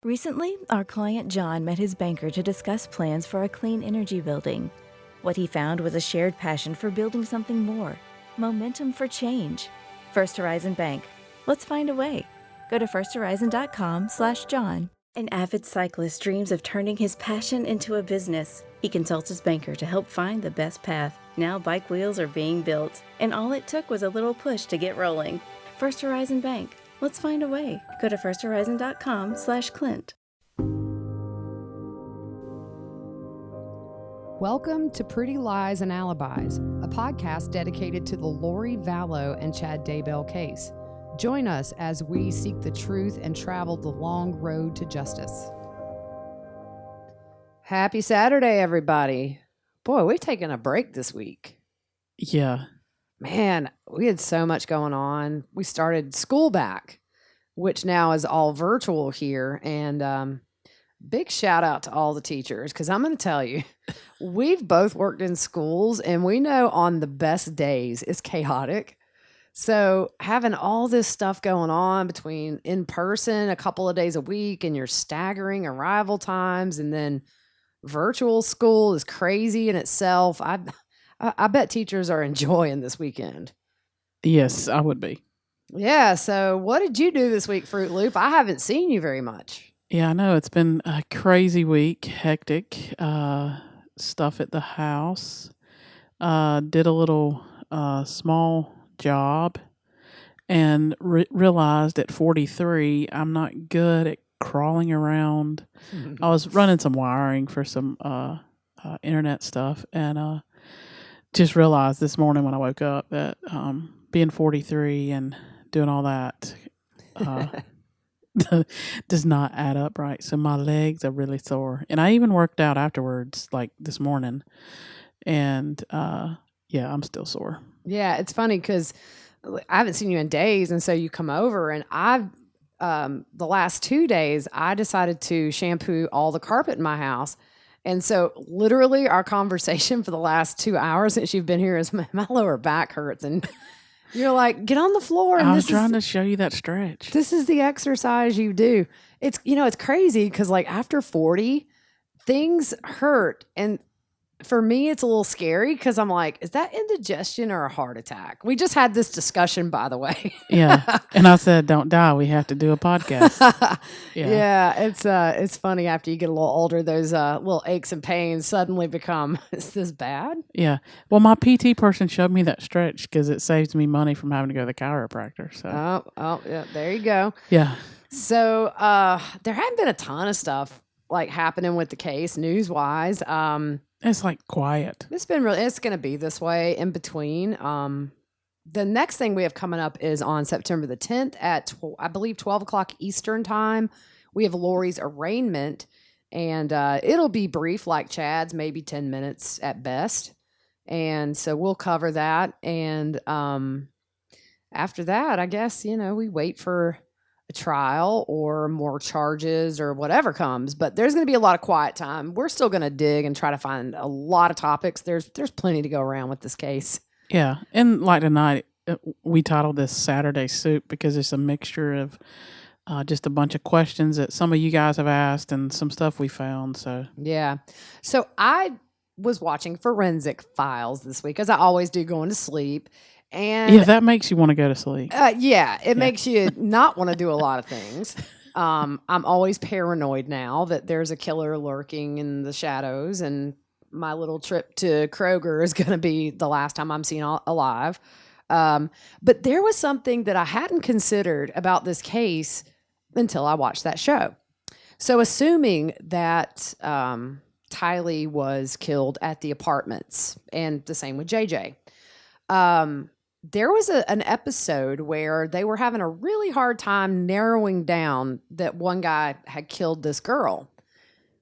Recently, our client John met his banker to discuss plans for a clean energy building. What he found was a shared passion for building something more, momentum for change. First Horizon Bank. Let's find a way. Go to firsthorizon.com/John. An avid cyclist dreams of turning his passion into a business. He consults his banker to help find the best path. Now bike wheels are being built, and all it took was a little push to get rolling. First Horizon Bank. Let's find a way. Go to firsthorizon.com/Clint. Welcome to Pretty Lies and Alibis, a podcast dedicated to the Lori Vallow and Chad Daybell case. Join us as we seek the truth and travel the long road to justice. Happy Saturday, everybody. Boy, we've taken a break this week. Yeah. Man, we had so much going on. We started school back, which now is all virtual here. And big shout out to all the teachers, because I'm going to tell you, we've both worked in schools and we know on the best days it's chaotic. So having all this stuff going on between in person a couple of days a week and your staggering arrival times and then virtual school is crazy in itself. I bet teachers are enjoying this weekend. Yes, I would be. Yeah. So what did you do this week, Fruit Loop? I haven't seen you very much. Yeah, I know. It's been a crazy week, hectic stuff at the house. Did a little small job and realized at 43 I'm not good at crawling around. I was running some wiring for some internet stuff and just realized this morning when I woke up that being 43 and doing all that does not add up right. So my legs are really sore. And I even worked out afterwards, like this morning. And yeah, I'm still sore. Yeah, it's funny because I haven't seen you in days. And so you come over and I've, the last 2 days, I decided to shampoo all the carpet in my house. And so literally our conversation for the last 2 hours since you've been here is my lower back hurts. And you're like, get on the floor. And I was trying to show you that stretch. This is the exercise you do. It's, it's crazy because like after 40, things hurt. And for me, it's a little scary because I'm like, is that indigestion or a heart attack? We just had this discussion, by the way. Yeah. And I said, don't die. We have to do a podcast. Yeah. It's funny after you get a little older, those little aches and pains suddenly become, is this bad? Yeah. Well, my PT person showed me that stretch because it saves me money from having to go to the chiropractor. So. Oh, yeah. There you go. Yeah. So there hadn't been a ton of stuff like happening with the case news wise. It's like quiet. It's going to be this way in between. The next thing we have coming up is on September the 10th at, I believe, 12 o'clock Eastern time. We have Lori's arraignment, and it'll be brief like Chad's, maybe 10 minutes at best. And so we'll cover that. And after that, I guess, we wait for a trial or more charges or whatever comes, but there's going to be a lot of quiet time. We're still going to dig and try to find a lot of topics. There's plenty to go around with this case. Yeah. And like tonight, we titled this Saturday Soup because it's a mixture of just a bunch of questions that some of you guys have asked and some stuff we found. So, yeah. So I was watching Forensic Files this week, as I always do going to sleep. And yeah, that makes you want to go to sleep. It makes you not want to do a lot of things. I'm always paranoid now that there's a killer lurking in the shadows, and my little trip to Kroger is going to be the last time I'm seen alive. But there was something that I hadn't considered about this case until I watched that show. So assuming that Tylee was killed at the apartments, and the same with JJ, there was an episode where they were having a really hard time narrowing down that one guy had killed this girl,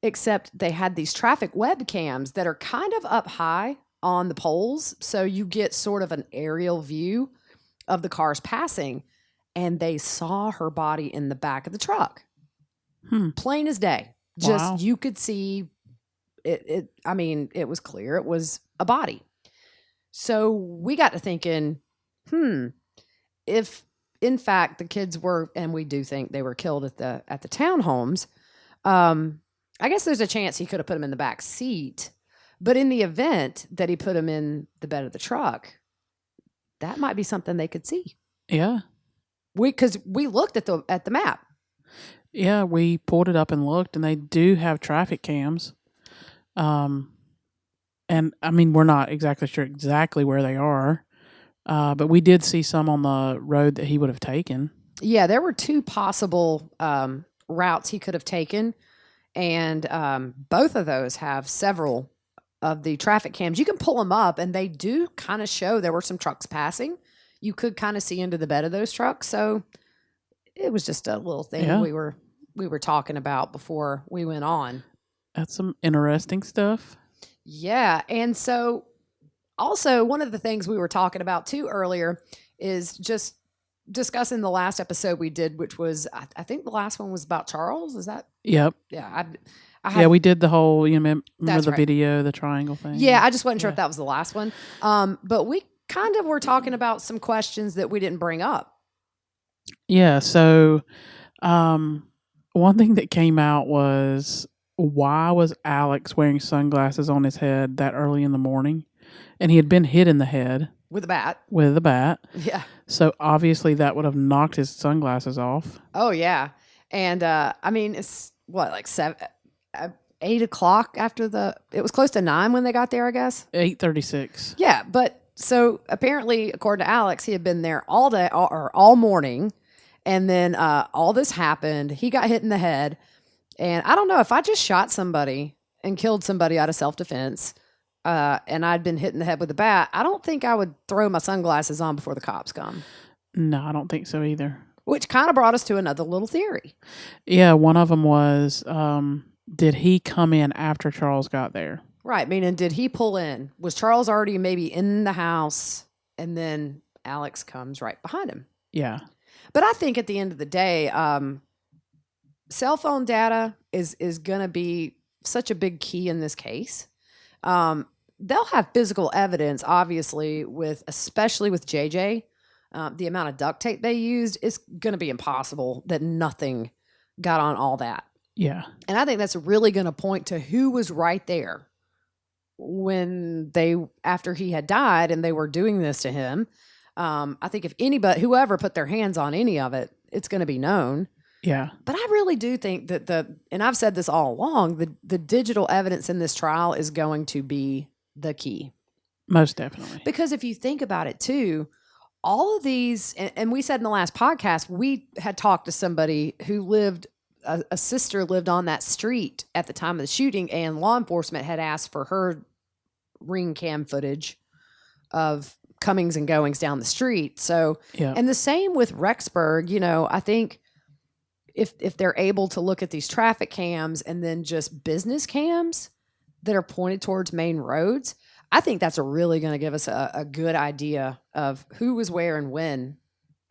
except they had these traffic webcams that are kind of up high on the poles. So you get sort of an aerial view of the cars passing, and they saw her body in the back of the truck. Plain as day. Just, you could see it. I mean, it was clear it was a body. So we got to thinking, if in fact the kids were, and we do think they were killed at the townhomes, I guess there's a chance he could have put him in the back seat, but in the event that he put him in the bed of the truck, that might be something they could see. Yeah. Because we looked at the map. Yeah, we pulled it up and looked, and they do have traffic cams. And I mean, we're not exactly sure exactly where they are, but we did see some on the road that he would have taken. Yeah, there were 2 possible routes he could have taken, and both of those have several of the traffic cams. You can pull them up, and they do kind of show there were some trucks passing. You could kind of see into the bed of those trucks, so it was just a little thing we were talking about before we went on. That's some interesting stuff. Yeah, and so also one of the things we were talking about too earlier is just discussing the last episode we did, which was I think the last one was about Charles. Is that? Yep. Yeah. We did the whole, remember the right. video, the triangle thing? Yeah, I just wasn't sure if that was the last one. But we kind of were talking about some questions that we didn't bring up. Yeah, so one thing that came out was, why was Alex wearing sunglasses on his head that early in the morning? And he had been hit in the head. With a bat. With a bat. Yeah. So obviously that would have knocked his sunglasses off. Oh, yeah. And I mean, it's what, like 8 o'clock after it was close to 9 when they got there, I guess. 8:36. Yeah. But so apparently, according to Alex, he had been there all day or all morning. And then all this happened. He got hit in the head. And I don't know, if I just shot somebody and killed somebody out of self-defense, and I'd been hit in the head with a bat, I don't think I would throw my sunglasses on before the cops come. No, I don't think so either. Which kind of brought us to another little theory. Yeah, one of them was, did he come in after Charles got there? Right, meaning did he pull in? Was Charles already maybe in the house, and then Alex comes right behind him? Yeah. But I think at the end of the day, cell phone data is going to be such a big key in this case. They'll have physical evidence, obviously, especially with JJ. The amount of duct tape they used, it's going to be impossible that nothing got on all that. Yeah. And I think that's really going to point to who was right there when after he had died and they were doing this to him. I think if whoever put their hands on any of it, it's going to be known. Yeah. But I really do think that and I've said this all along, the digital evidence in this trial is going to be the key. Most definitely. Because if you think about it too, all of these, and we said in the last podcast, we had talked to somebody who a sister lived on that street at the time of the shooting, and law enforcement had asked for her ring cam footage of comings and goings down the street. So, yeah. And the same with Rexburg, I think if they're able to look at these traffic cams and then just business cams that are pointed towards main roads, I think that's really going to give us a good idea of who was where and when,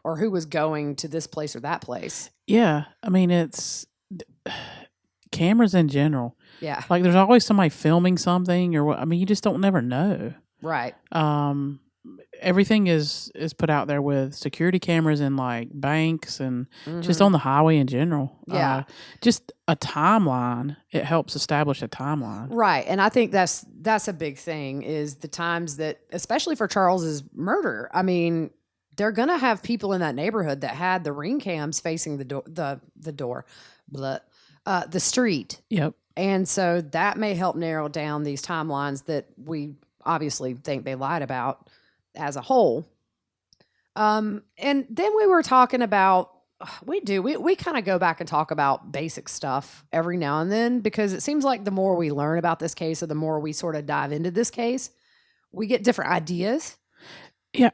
or who was going to this place or that place. Yeah. I mean, it's cameras in general. Yeah. Like there's always somebody filming something you just don't never know. Right. Everything is put out there with security cameras in like banks and just on the highway in general. Yeah. Just a timeline. It helps establish a timeline. Right. And I think that's a big thing, is the times that, especially for Charles's murder, I mean, they're going to have people in that neighborhood that had the ring cams facing the street. Yep. And so that may help narrow down these timelines that we obviously think they lied about as a whole. And then we were talking about, we kind of go back and talk about basic stuff every now and then, because it seems like the more we learn about this case, or the more we sort of dive into this case, we get different ideas. Yeah.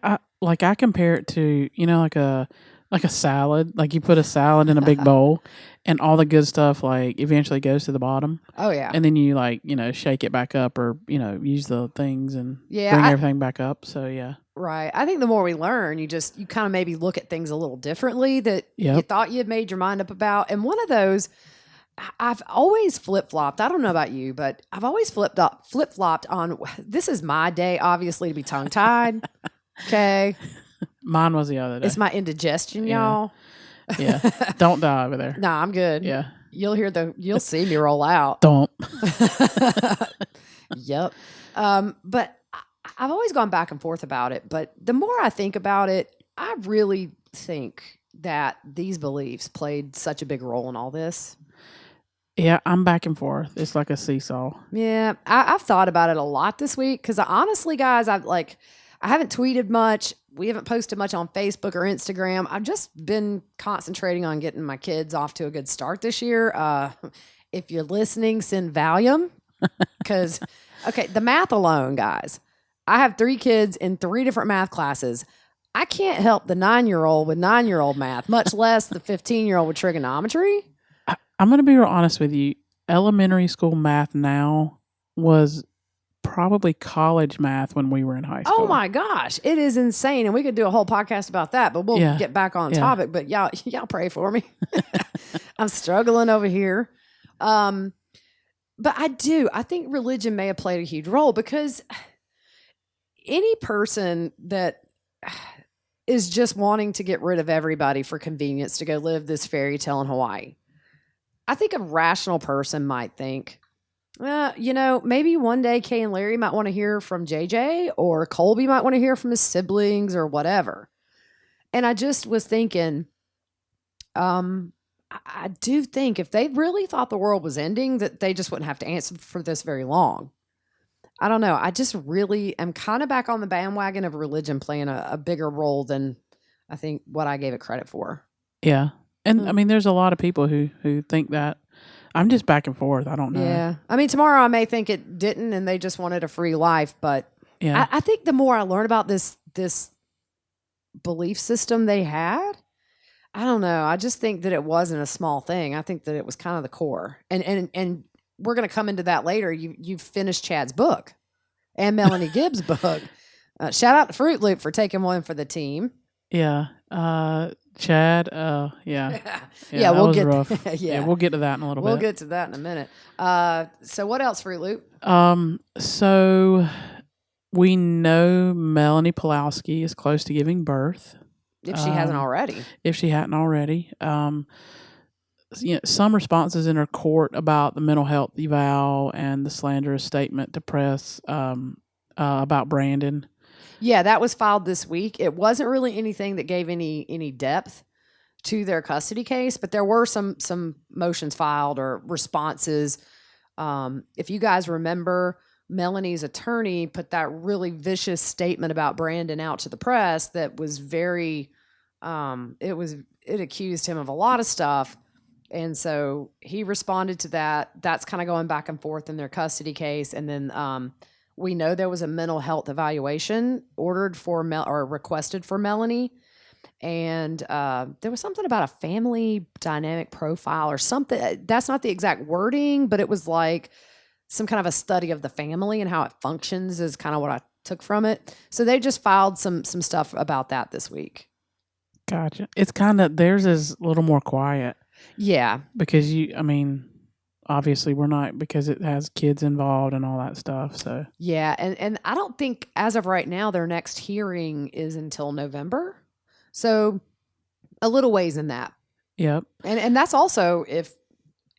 I compare it to, like a salad. Like you put a salad in a big bowl and all the good stuff eventually goes to the bottom. Oh yeah. And then you shake it back up, or, use the things and bring everything back up. So yeah. Right. I think the more we learn, you kind of maybe look at things a little differently that you thought you had made your mind up about. And one of those, I've always flip-flopped. I don't know about you, but I've always flip-flopped on, this is my day, obviously, to be tongue-tied. Okay. Mine was the other day. It's my indigestion, y'all. Yeah. Don't die over there. No, I'm good. Yeah. You'll see me roll out. Don't. Yep. But I've always gone back and forth about it. But the more I think about it, I really think that these beliefs played such a big role in all this. Yeah, I'm back and forth. It's like a seesaw. Yeah, I've thought about it a lot this week because honestly, guys, I haven't tweeted much. We haven't posted much on Facebook or Instagram. I've just been concentrating on getting my kids off to a good start this year. If you're listening, send Valium because, okay, the math alone, guys. I have 3 kids in 3 different math classes. I can't help the 9-year-old with 9-year-old math, much less the 15-year-old with trigonometry. I'm going to be real honest with you. Elementary school math now was probably college math when we were in high school. Oh my gosh, it is insane, and we could do a whole podcast about that. But we'll get back on topic. But y'all pray for me. I'm struggling over here. But I think religion may have played a huge role because any person that is just wanting to get rid of everybody for convenience to go live this fairy tale in Hawaii, I think a rational person might think, maybe one day Kay and Larry might want to hear from JJ, or Colby might want to hear from his siblings or whatever. And I just was thinking, I do think if they really thought the world was ending, that they just wouldn't have to answer for this very long. I don't know. I just really am kind of back on the bandwagon of religion playing a bigger role than I think what I gave it credit for. Yeah. And I mean, there's a lot of people who think that. I'm just back and forth. I don't know. Yeah. I mean, tomorrow I may think it didn't and they just wanted a free life. But yeah. I think the more I learn about this belief system they had, I don't know. I just think that it wasn't a small thing. I think that it was kind of the core. And we're going to come into that later. You've finished Chad's book and Melanie Gibbs' book. Shout out to Fruit Loop for taking one for the team. Yeah. Chad, yeah, we'll get rough. We'll get to that in a little bit. We'll get to that in a minute. So what else, Fruit Loop? So we know Melanie Pulowski is close to giving birth. If she hasn't already. If she hadn't already. Some responses in her court about the mental health eval and the slanderous statement to press about Brandon. Yeah, that was filed this week. It wasn't really anything that gave any depth to their custody case, but there were some motions filed or responses. If you guys remember, Melanie's attorney put that really vicious statement about Brandon out to the press that was very, it accused him of a lot of stuff. And so he responded to that. That's kind of going back and forth in their custody case. And then we know there was a mental health evaluation ordered for or requested for Melanie. And there was something about a family dynamic profile or something. That's not the exact wording, but it was like some kind of a study of the family and how it functions is kind of what I took from it. So they just filed some stuff about that this week. Gotcha. It's kind of, theirs is a little more quiet. Yeah. Because obviously we're not, because it has kids involved and all that stuff. So yeah. And I don't think as of right now, their next hearing is until November. So a little ways in that. Yep. And that's also if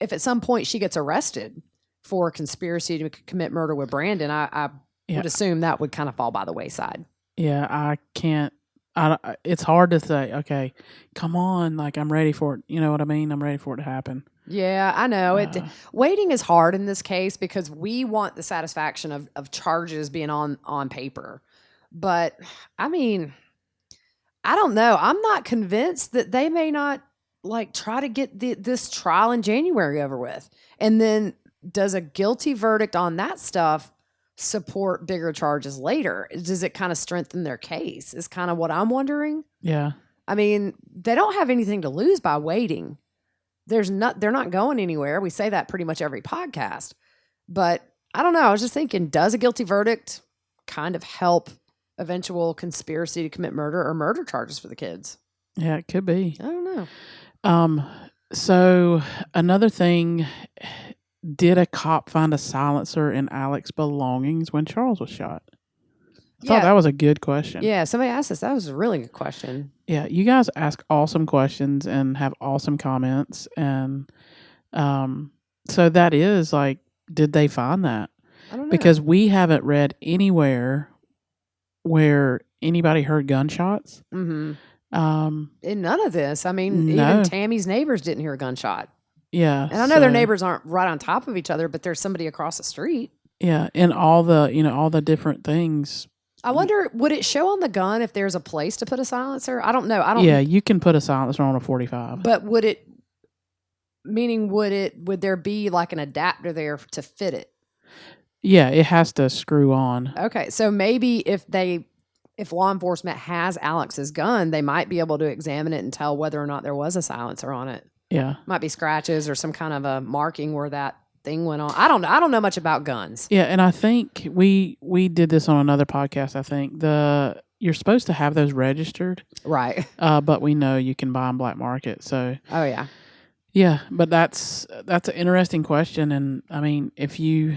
at some point she gets arrested for conspiracy to commit murder with Brandon, I would assume that would kind of fall by the wayside. Yeah, I can't. It's hard to say, okay, come on, like I'm ready for it. You know what I mean? I'm ready for it to happen. Yeah, I know. Waiting is hard in this case because we want the satisfaction of charges being on paper. But, I mean, I don't know. I'm not convinced that they may not, try to get this trial in January over with. And then does a guilty verdict on that stuff support bigger charges later? Does it kind of strengthen their case is kind of what I'm wondering. Yeah. I mean, they don't have anything to lose by waiting. They're not going anywhere. We say that pretty much every podcast. But I don't know. I was just thinking, does a guilty verdict kind of help eventual conspiracy to commit murder or murder charges for the kids? Yeah, it could be. I don't know. So another thing, did a cop find a silencer in Alex's belongings when Charles was shot? I thought that was a good question. Yeah, somebody asked us. That was a really good question. Yeah, you guys ask awesome questions and have awesome comments. And So that is like, did they find that? I don't know. Because we haven't read anywhere where anybody heard gunshots. Mm-hmm. Um, In none of this. I mean, No. even Tammy's neighbors didn't hear a gunshot. yeah. And I know their so- neighbors aren't right on top of each other, but there's somebody across the street. Yeah, and all the different things. I wonder, would it show on the gun if there's a place to put a silencer? I don't know. I don't. Yeah, you can put a silencer on a 45. But would it? Meaning, would there be like an adapter there to fit it? Yeah, it has to screw on. Okay, so maybe if law enforcement has Alex's gun, they might be able to examine it and tell whether or not there was a silencer on it. Yeah. Might be scratches or some kind of a marking where that thing went on. I don't know. I don't know much about guns. Yeah, and I think we did this on another podcast. I think you're supposed to have those registered, Right. but we know you can buy them black market. So Oh yeah. yeah, but that's an interesting question. And I mean, if you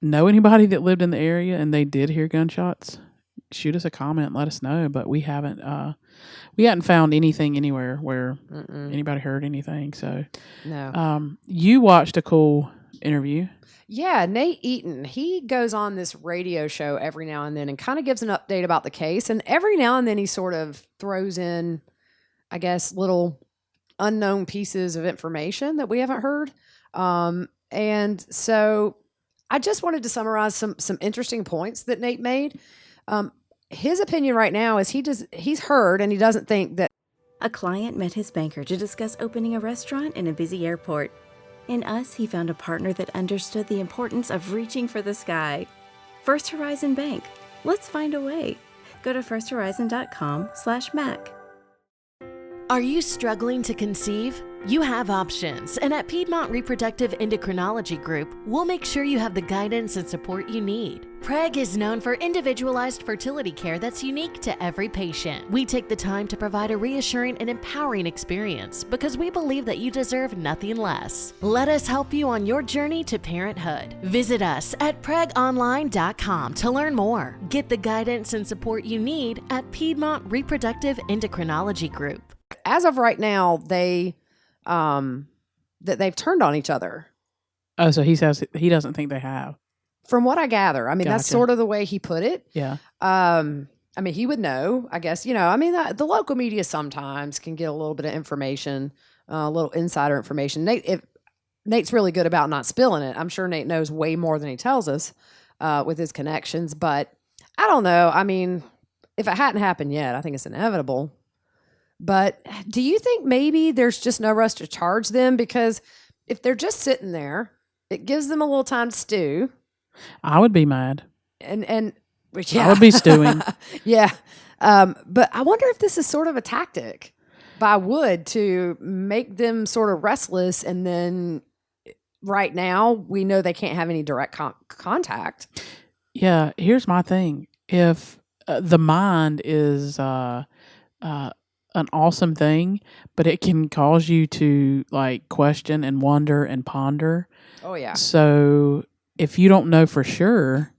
know anybody that lived in the area and they did hear gunshots, shoot us a comment and let us know. But we hadn't found anything anywhere where anybody heard anything. So No. you watched a cool interview. Yeah, Nate Eaton, he goes on this radio show every now and then and kind of gives an update about the case. And every now and then he sort of throws in, I guess, little unknown pieces of information that we haven't heard. And so I just wanted to summarize some interesting points that Nate made. His opinion right now is he's heard and he doesn't think that A client met his banker to discuss opening a restaurant in a busy airport. In us, he found a partner that understood the importance of reaching for the sky. First Horizon Bank. Let's find a way. Go to firsthorizon.com/Mac. Are you struggling to conceive? You have options, and at Piedmont Reproductive Endocrinology Group, we'll make sure you have the guidance and support you need. PREG is known for individualized fertility care that's unique to every patient. We take the time to provide a reassuring and empowering experience because we believe that you deserve nothing less. Let us help you on your journey to parenthood. Visit us at pregonline.com to learn more. Get the guidance and support you need at Piedmont Reproductive Endocrinology Group. as of right now, that they've turned on each other. Oh, so he says he doesn't think they have. From what I gather, I mean, that's Gotcha. sort of the way he put it. Yeah. I mean, he would know, I guess, I mean, the local media sometimes can get a little bit of information, a little insider information. Nate's really good about not spilling it. I'm sure Nate knows way more than he tells us with his connections, but I don't know. I mean, if it hadn't happened yet, I think it's inevitable. But do you think maybe there's just no rush to charge them? Because if they're just sitting there, it gives them a little time to stew. I would be mad. And I would be stewing. Yeah. But I wonder if this is sort of a tactic by Wood to make them sort of restless. And then right now we know they can't have any direct contact. Yeah. Here's my thing. If the mind is an awesome thing, but it can cause you to like question and wonder and ponder. Oh, yeah. So if you don't know for sure,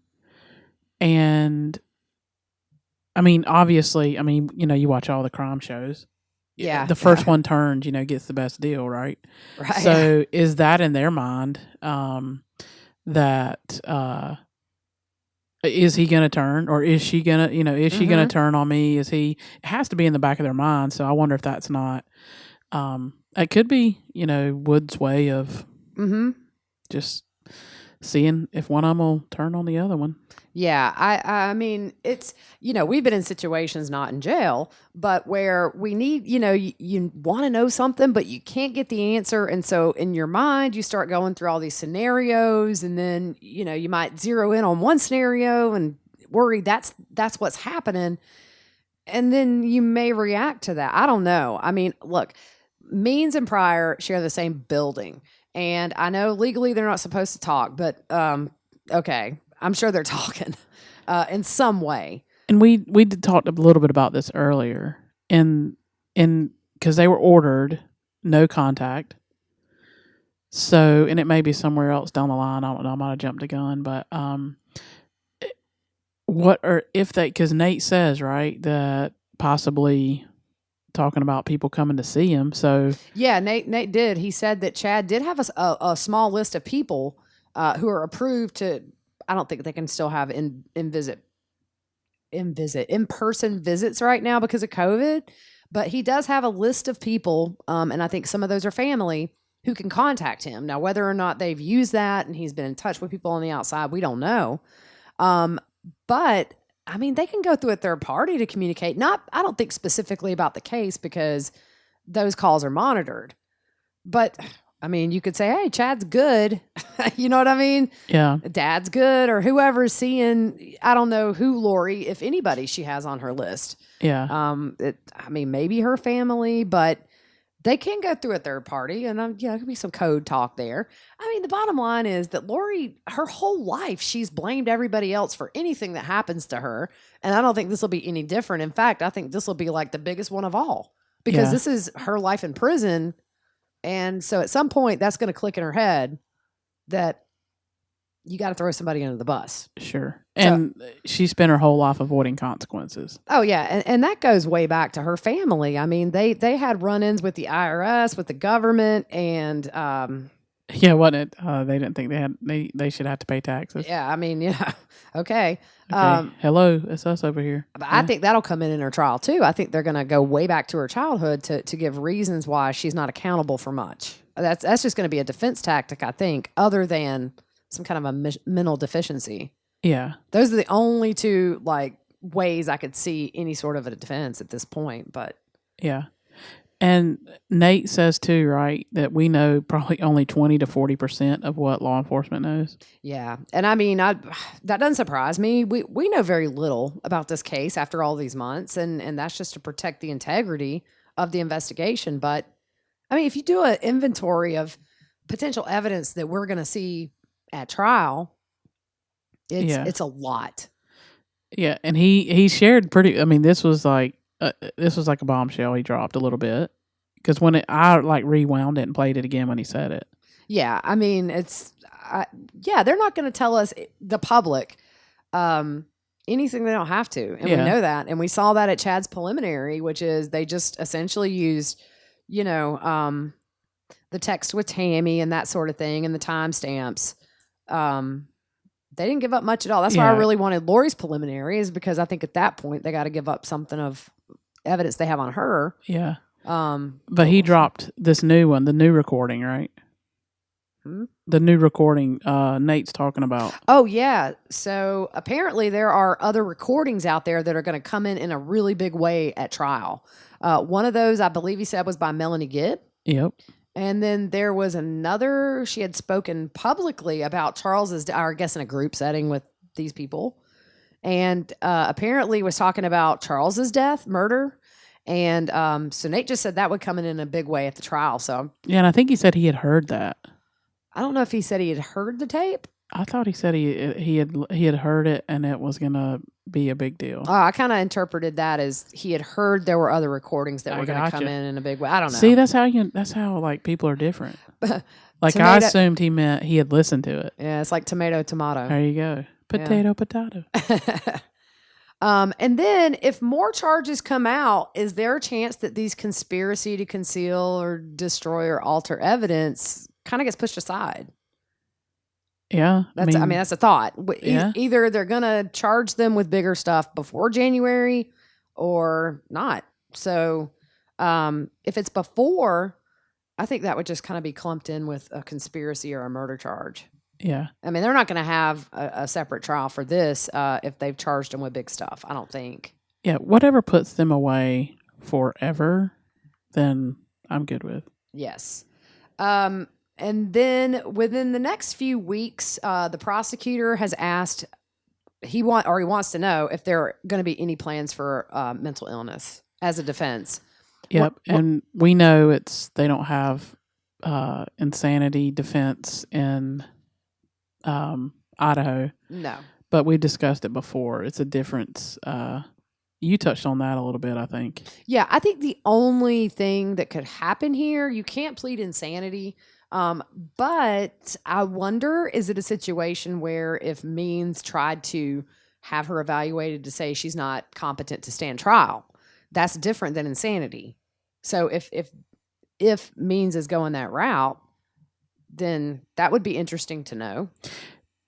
and I mean, obviously, you watch all the crime shows. Yeah. The first one turned, gets the best deal, right? Right. So is that in their mind that is he going to turn, or is she going to, is she going to turn on me? It has to be in the back of their mind. So I wonder if that's not, it could be, Wood's way of just seeing if one of them will turn on the other one. Yeah, I mean, it's, we've been in situations, not in jail, but where we need, you want to know something, but you can't get the answer. And so in your mind, you start going through all these scenarios, and then, you might zero in on one scenario and worry that's what's happening. And then you may react to that. I don't know. I mean, look, Means and Pryor share the same building. And I know legally they're not supposed to talk, but okay. I'm sure they're talking in some way. And we did talk a little bit about this earlier, and because they were ordered no contact. So, and it may be somewhere else down the line. I don't know. I might have jumped a gun, but because Nate says, right, that possibly talking about people coming to see him. So Yeah, Nate did. He said that Chad did have a small list of people who are approved to. I don't think they can still have in-person visits right now because of COVID, but he does have a list of people, and I think some of those are family who can contact him. Now, whether or not they've used that and he's been in touch with people on the outside, we don't know. But I mean, they can go through a third party to communicate. I don't think specifically about the case because those calls are monitored. But I mean, you could say, hey, Chad's good. You know what I mean? yeah, Dad's good, or whoever's seeing, I don't know who Lori, if anybody she has on her list. yeah, I mean, maybe her family, but they can go through a third party, and there could be some code talk there. I mean, the bottom line is that Lori, her whole life, she's blamed everybody else for anything that happens to her, and I don't think this will be any different. In fact, I think this will be like the biggest one of all because this is her life in prison, and so at some point, that's going to click in her head that you got to throw somebody under the bus. sure. And she spent her whole life avoiding consequences. Oh yeah, and that goes way back to her family. I mean, they had run-ins with the IRS, with the government, and Yeah, wasn't it? They didn't think they should have to pay taxes. yeah, I mean, yeah, okay. Okay. Hello, it's us over here. But I think that'll come in her trial too. I think they're going to go way back to her childhood to give reasons why she's not accountable for much. That's just going to be a defense tactic, I think, other than some kind of a mental deficiency. Yeah. Those are the only two ways I could see any sort of a defense at this point. But Yeah. And Nate says too, right, that we know probably only 20 to 40% of what law enforcement knows. yeah, and I mean, that doesn't surprise me. We know very little about this case after all these months, and that's just to protect the integrity of the investigation. But I mean, if you do an inventory of potential evidence that we're going to see at trial, it's a lot. Yeah, and he shared pretty. I mean, this was like a bombshell he dropped a little bit because when I rewound it and played it again when he said it. Yeah, I mean, they're not going to tell us, the public, anything they don't have to, and we know that, and we saw that at Chad's preliminary, which is they just essentially used, the text with Tammy and that sort of thing, and the timestamps. They didn't give up much at all. That's why I really wanted Lori's preliminary, is because I think at that point they got to give up something of evidence they have on her. Yeah. But he dropped this new one, the new recording, right? The new recording Nate's talking about. Oh, yeah. So apparently there are other recordings out there that are going to come in a really big way at trial. One of those, I believe he said, was by Melanie Gibbs. Yep. And then there was another, she had spoken publicly about Charles's, I guess in a group setting with these people. And apparently was talking about Charles's death, murder. And so Nate just said that would come in a big way at the trial. So yeah, and I think he said he had heard that. I don't know if he said he had heard the tape. I thought he said he had heard it and it was gonna be a big deal. I kind of interpreted that as he had heard there were other recordings that were going to come in a big way. I don't know. See, that's how people are different. I assumed he meant he had listened to it. Yeah, it's like tomato. There you go. Potato. And then if more charges come out, is there a chance that these conspiracy to conceal or destroy or alter evidence kind of gets pushed aside? Yeah. That's a thought. Yeah. Either they're going to charge them with bigger stuff before January or not. So if it's before, I think that would just kind of be clumped in with a conspiracy or a murder charge. Yeah. I mean, they're not going to have a separate trial for this if they've charged them with big stuff, I don't think. Yeah. Whatever puts them away forever, then I'm good with. Yes. And then within the next few weeks, the prosecutor has asked, he wants to know if there are going to be any plans for mental illness as a defense. Yep. And we know they don't have insanity defense in Idaho. No. But we discussed it before. It's a difference. You touched on that a little bit, I think. Yeah, I think the only thing that could happen here, you can't plead insanity. But I wonder, is it a situation where if Means tried to have her evaluated to say she's not competent to stand trial, that's different than insanity. So if Means is going that route, then that would be interesting to know.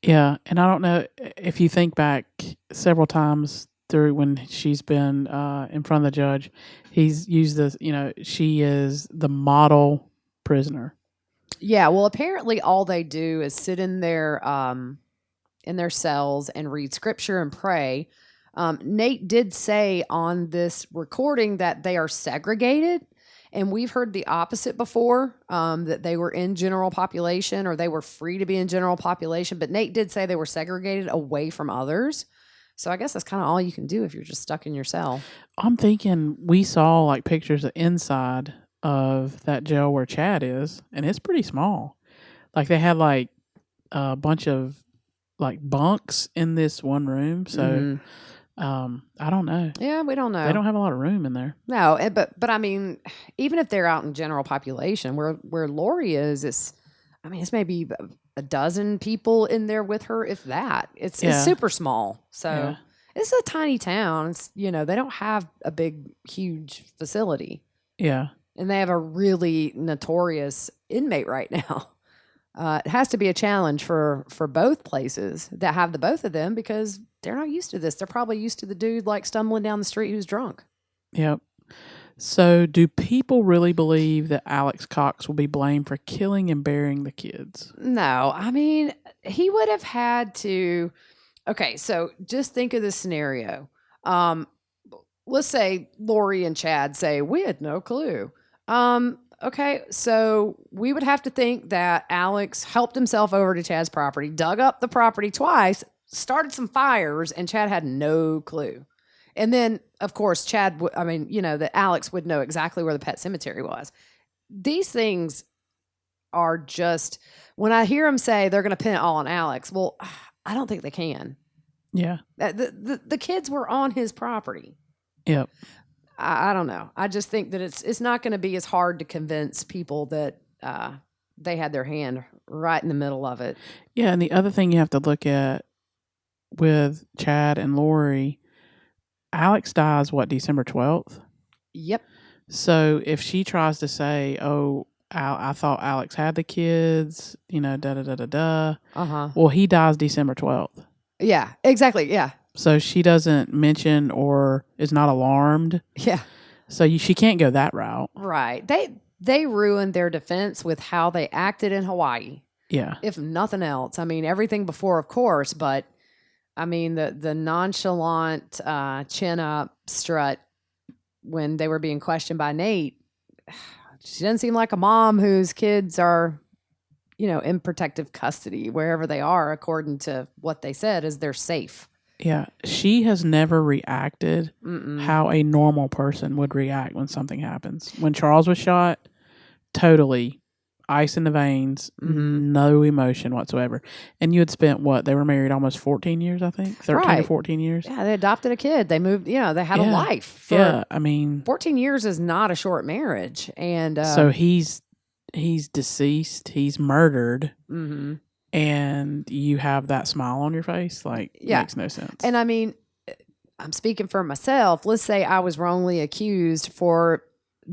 Yeah, and I don't know if you think back several times through when she's been in front of the judge, he's used this, she is the model prisoner. Yeah, well, apparently all they do is sit in their cells and read scripture and pray. Nate did say on this recording that they are segregated, and we've heard the opposite before, that they were in general population or they were free to be in general population. But Nate did say they were segregated away from others. So I guess that's kind of all you can do if you're just stuck in your cell. I'm thinking we saw like pictures of inside of that jail where Chad is, and it's pretty small. Like they had like a bunch of like bunks in this one room. So I don't know. Yeah, we don't know. They don't have a lot of room in there. No, but I mean, even if they're out in general population, where Lori is, it's maybe a dozen people in there with her, if that. It's super small. So it's a tiny town. It's, they don't have a big, huge facility. Yeah. And they have a really notorious inmate right now. It has to be a challenge for both places that have the both of them, because they're not used to this. They're probably used to the dude like stumbling down the street who's drunk. Yep. So do people really believe that Alex Cox will be blamed for killing and burying the kids? No. I mean, he would have had to. Okay, so just think of this scenario. Let's say Lori and Chad say, we had no clue. Okay, so we would have to think that Alex helped himself over to Chad's property, dug up the property twice, started some fires, and Chad had no clue. And then, of course, that Alex would know exactly where the pet cemetery was. These things are just, when I hear them say they're going to pin it all on Alex, well, I don't think they can. Yeah. The kids were on his property. Yep. I don't know. I just think that it's not going to be as hard to convince people that they had their hand right in the middle of it. Yeah, and the other thing you have to look at with Chad and Lori, Alex dies, December 12th? Yep. So if she tries to say, oh, I thought Alex had the kids, da-da-da-da-da. Uh-huh. Well, he dies December 12th. Yeah, exactly, yeah. So she doesn't mention or is not alarmed. Yeah. So she can't go that route. Right. They ruined their defense with how they acted in Hawaii. Yeah. If nothing else. I mean, everything before, of course, but I mean, the nonchalant chin up strut when they were being questioned by Nate, she doesn't seem like a mom whose kids are, in protective custody, wherever they are, according to what they said, is they're safe. Yeah, she has never reacted how a normal person would react when something happens. When Charles was shot, totally ice in the veins, no emotion whatsoever. And you had spent they were married almost 14 years, I think, 13 to 14 years. Yeah, they adopted a kid. They moved, they had a life. Yeah, I mean, 14 years is not a short marriage. And so he's deceased, he's murdered. Mm-hmm. And you have that smile on your face, makes no sense. And I mean, I'm speaking for myself. Let's say I was wrongly accused for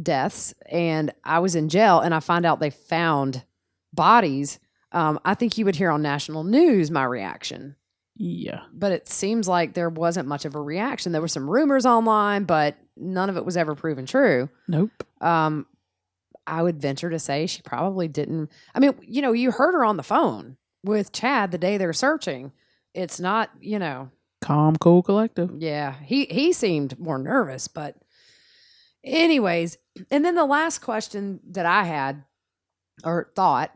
deaths and I was in jail and I find out they found bodies. I think you would hear on national news my reaction. Yeah. But it seems like there wasn't much of a reaction. There were some rumors online, but none of it was ever proven true. Nope. I would venture to say she probably didn't. I mean, you heard her on the phone with Chad the day they're searching. It's not, calm, cool, collective. Yeah, he seemed more nervous, but anyways. And then the last question that I had or thought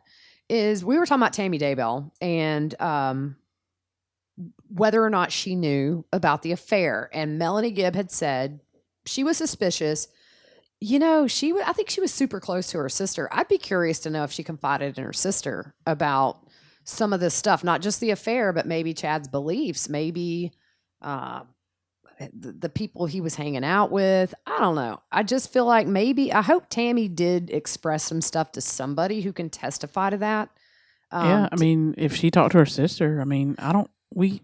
is, we were talking about Tammy Daybell and whether or not she knew about the affair. And Melanie Gibbs had said she was suspicious. I think she was super close to her sister. I'd be curious to know if she confided in her sister about some of this stuff, not just the affair, but maybe Chad's beliefs, maybe the people he was hanging out with. I don't know. I just feel like I hope Tammy did express some stuff to somebody who can testify to that. Yeah, I mean, if she talked to her sister, I mean, we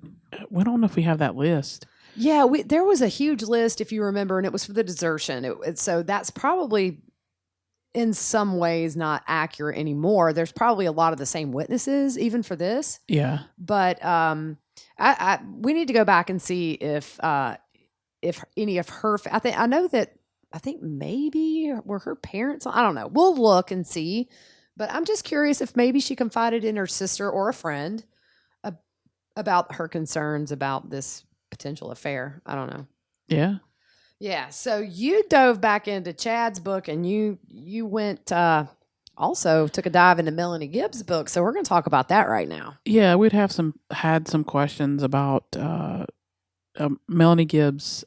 don't know if we have that list. Yeah, there was a huge list, if you remember, and it was for the desertion. So that's probably in some ways not accurate anymore. There's probably a lot of the same witnesses even for this. Yeah. But we need to go back and see if any of her. I think maybe were her parents. I don't know. We'll look and see. But I'm just curious if maybe she confided in her sister or a friend about her concerns about this potential affair. I don't know. Yeah. Yeah. So you dove back into Chad's book, and you went also took a dive into Melanie Gibbs' book. So we're going to talk about that right now. Yeah, we'd had some questions about Melanie Gibbs'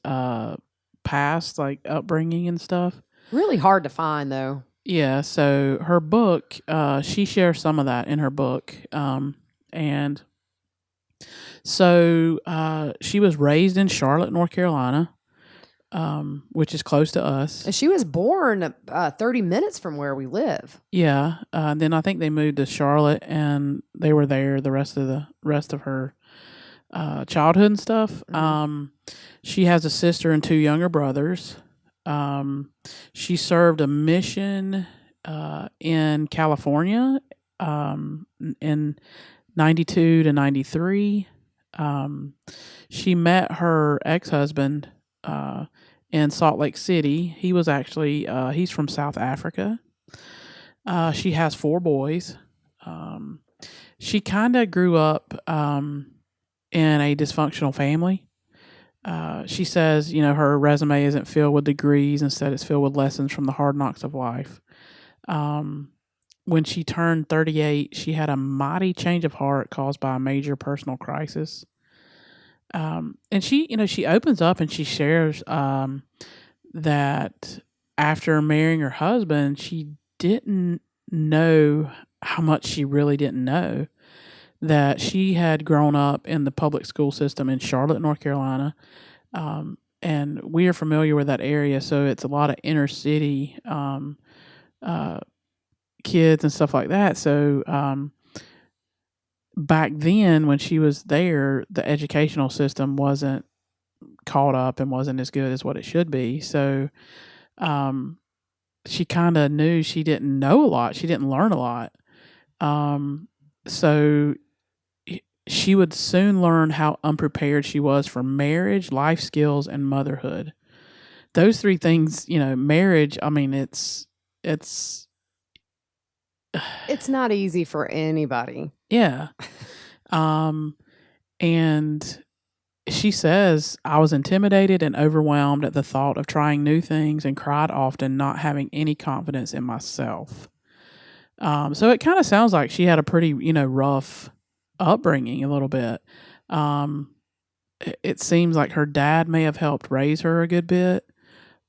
past, like upbringing and stuff. Really hard to find, though. Yeah, so her book, she shares some of that in her book, and so she was raised in Charlotte, North Carolina, which is close to us. And she was born 30 minutes from where we live. Yeah, then I think they moved to Charlotte, and they were there the rest of her childhood and stuff. Mm-hmm. She has a sister and 2 younger brothers. She served a mission in California in 92 to 93. She met her ex-husband in Salt Lake City. He was actually he's from South Africa. She has 4 boys. She kind of grew up in a dysfunctional family. She says, her resume isn't filled with degrees. Instead, it's filled with lessons from the hard knocks of life. When she turned 38, she had a mighty change of heart caused by a major personal crisis. And she opens up and she shares that after marrying her husband, she didn't know how much she really didn't know. That she had grown up in the public school system in Charlotte, North Carolina. And we are familiar with that area, so it's a lot of inner city kids and stuff like that. So back then, when she was there, the educational system wasn't caught up and wasn't as good as what it should be. So she kind of knew she didn't know a lot. She didn't learn a lot. So she would soon learn how unprepared she was for marriage, life skills, and motherhood. Those 3 things, marriage, I mean, it's not easy for anybody. Yeah. And she says, I was intimidated and overwhelmed at the thought of trying new things and cried often, not having any confidence in myself. So it kind of sounds like she had a pretty, rough upbringing a little bit. It seems like her dad may have helped raise her a good bit.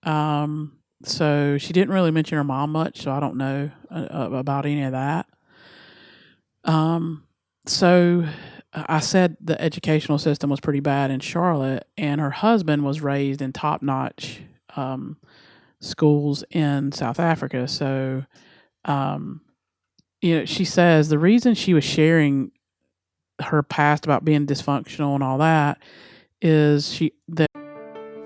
So she didn't really mention her mom much, so I don't know about any of that. So I said the educational system was pretty bad in Charlotte, and her husband was raised in top-notch schools in South Africa. So, she says the reason she was sharing her past about being dysfunctional and all that is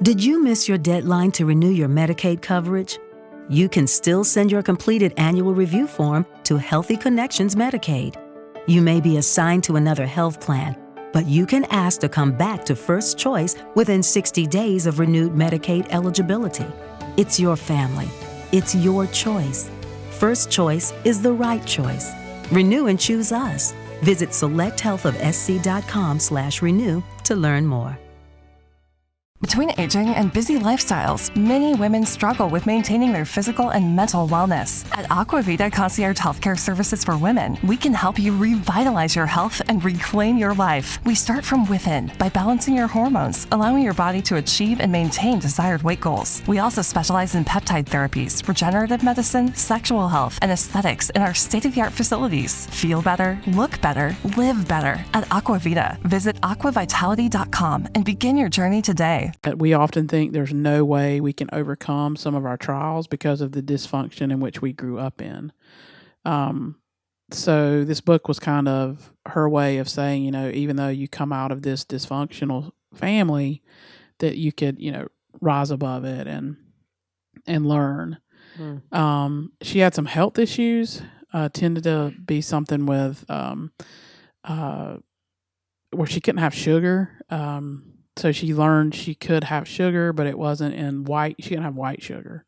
Did you miss your deadline to renew your Medicaid coverage? You can still send your completed annual review form to Healthy Connections Medicaid. You may be assigned to another health plan, but you can ask to come back to First Choice within 60 days of renewed Medicaid eligibility. It's your family. It's your choice. First Choice is the right choice. Renew and choose us. Visit selecthealthofsc.com/renew to learn more. Between aging and busy lifestyles, many women struggle with maintaining their physical and mental wellness. At Aquavita Concierge Healthcare Services for Women, we can help you revitalize your health and reclaim your life. We start from within by balancing your hormones, allowing your body to achieve and maintain desired weight goals. We also specialize in peptide therapies, regenerative medicine, sexual health, and aesthetics in our state-of-the-art facilities. Feel better, look better, live better at Aquavita. Visit aquavitality.com and begin your journey today. We often think there's no way we can overcome some of our trials because of the dysfunction in which we grew up in. So this book was kind of her way of saying, even though you come out of this dysfunctional family, that you could, rise above it and learn. She had some health issues, tended to be something with where she couldn't have sugar. So she learned she could have sugar, but it wasn't in white. She couldn't have white sugar.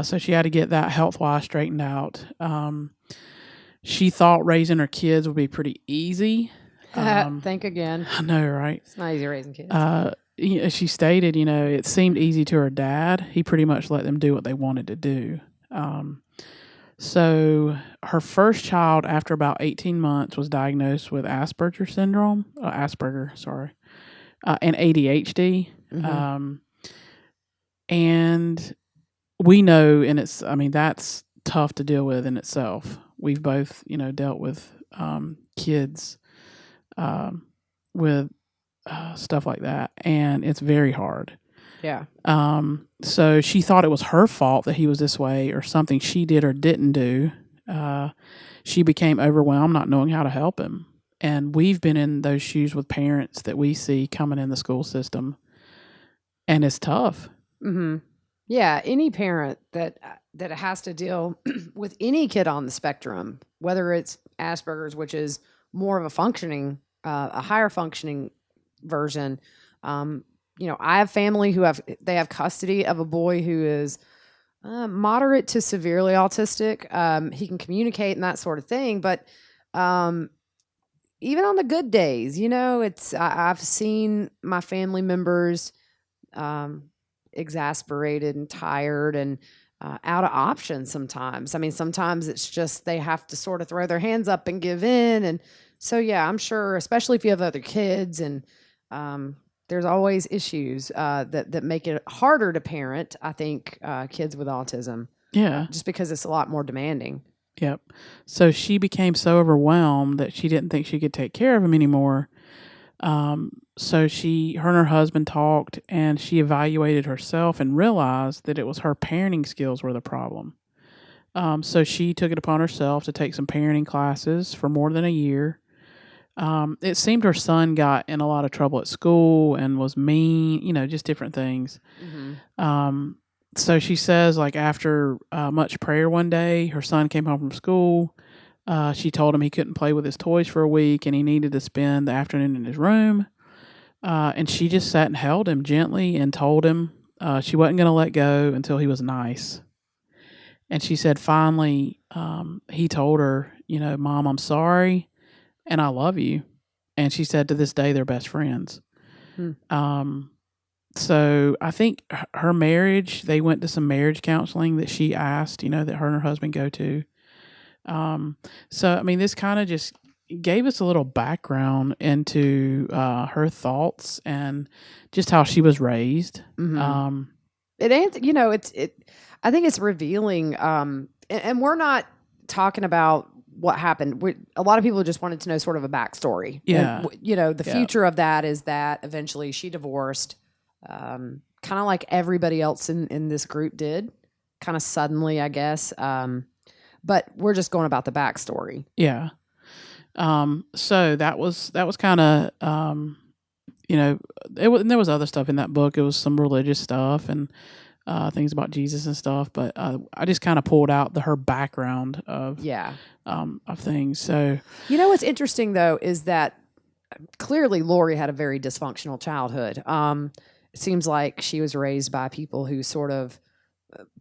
So she had to get that health-wise straightened out. She thought raising her kids would be pretty easy. Think again. I know, right? It's not easy raising kids. She stated, it seemed easy to her dad. He pretty much let them do what they wanted to do. So her first child, after about 18 months, was diagnosed with Asperger's syndrome, and ADHD. And we know, and that's tough to deal with in itself. We've both, dealt with kids with stuff like that, and it's very hard. Yeah. So she thought it was her fault that he was this way, or something she did or didn't do. She became overwhelmed, not knowing how to help him. And we've been in those shoes with parents that we see coming in the school system, and it's tough. Mm-hmm. Yeah, any parent that has to deal with any kid on the spectrum, whether it's Asperger's, which is more of a higher functioning version. I have family they have custody of a boy who is moderate to severely autistic. He can communicate and that sort of thing, but even on the good days, I've seen my family members exasperated and tired and out of options sometimes. Sometimes it's just they have to sort of throw their hands up and give in. And so, yeah, I'm sure, especially if you have other kids, and there's always issues that make it harder to parent, I think, kids with autism. Yeah. Just because it's a lot more demanding. Yep. So she became so overwhelmed that she didn't think she could take care of him anymore. So her and her husband talked, and she evaluated herself and realized that it was her parenting skills were the problem. So she took it upon herself to take some parenting classes for more than a year. It seemed her son got in a lot of trouble at school and was mean, just different things. Mm-hmm. So she says, after much prayer one day, her son came home from school. She told him he couldn't play with his toys for a week and he needed to spend the afternoon in his room. And she just sat and held him gently and told him she wasn't going to let go until he was nice. And she said, finally, he told her, Mom, I'm sorry and I love you. And she said to this day, they're best friends. So I think her marriage, they went to some marriage counseling that she asked, that her and her husband go to. So, this kind of just gave us a little background into her thoughts and just how she was raised. Mm-hmm. I think it's revealing, and we're not talking about what happened. A lot of people just wanted to know sort of a backstory. Yeah. And, the future of that is that eventually she divorced, kind of like everybody else in this group did, kind of suddenly, I guess. But we're just going about the backstory. Yeah. So that was kind of, and there was other stuff in that book. It was some religious stuff and things about Jesus and stuff. But I just kind of pulled out her background of things. So what's interesting though is that clearly Lori had a very dysfunctional childhood. It seems like she was raised by people who sort of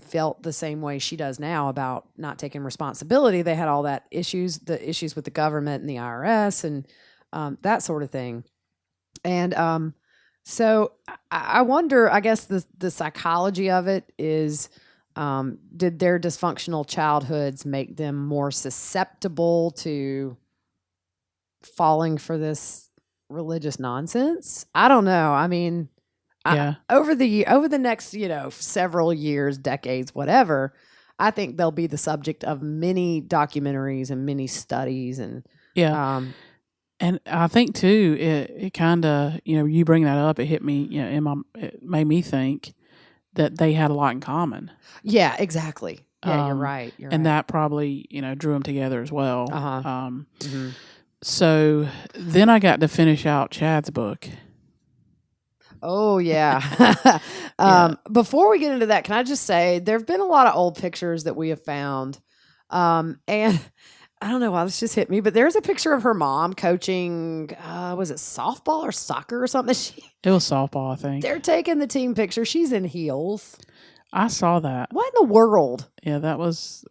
felt the same way she does now about not taking responsibility. They had all the issues with the government and the IRS and that sort of thing. And so I wonder, I guess the psychology of it is, did their dysfunctional childhoods make them more susceptible to falling for this religious nonsense? I don't know. Over the next, several years, decades, whatever, I think they'll be the subject of many documentaries and many studies and and I think too, it kind of, you bring that up, it hit me, it made me think that they had a lot in common. Yeah, exactly. Yeah, you're right. And that probably, drew them together as well. Mm-hmm. So then I got to finish out Chad's book. Oh, yeah. Before we get into that, can I just say there have been a lot of old pictures that we have found. And I don't know why this just hit me, but there's a picture of her mom coaching, was it softball or soccer or something? It was softball, I think. They're taking the team picture. She's in heels. I saw that. What in the world? Yeah, that was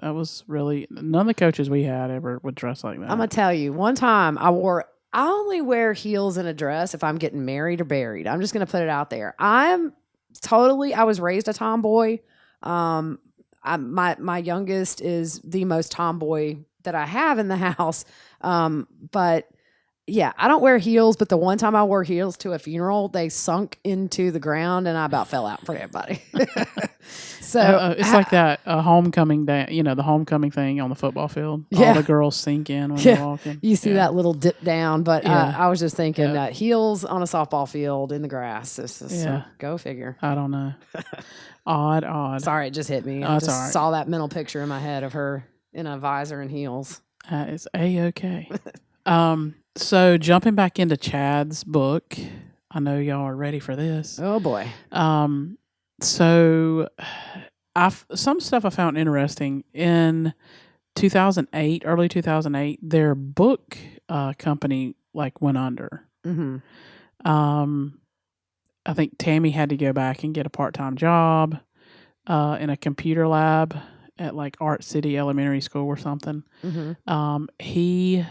really, none of the coaches we had ever would dress like that. I'm going to tell you, one time I only wear heels and a dress if I'm getting married or buried. I'm just going to put it out there. I was raised a tomboy. My youngest is the most tomboy that I have in the house. But yeah, I don't wear heels, but the one time I wore heels to a funeral, they sunk into the ground and I about fell out for everybody. So it's like that homecoming day, the homecoming thing on the football field. Yeah. All the girls sink in when they're walking. You see that little dip down, but Yeah. I was just thinking heels on a softball field in the grass. Go figure. I don't know. Odd. Sorry, it just hit me. Oh, I it's just all right. saw that mental picture in my head of her in a visor and heels. It's A-okay. So jumping back into Chad's book, I know y'all are ready for this. Oh boy. So some stuff I found interesting in 2008, early 2008, their book company went under. Mm-hmm. I think Tammy had to go back and get a part-time job in a computer lab at Art City Elementary School or something. Mm-hmm. He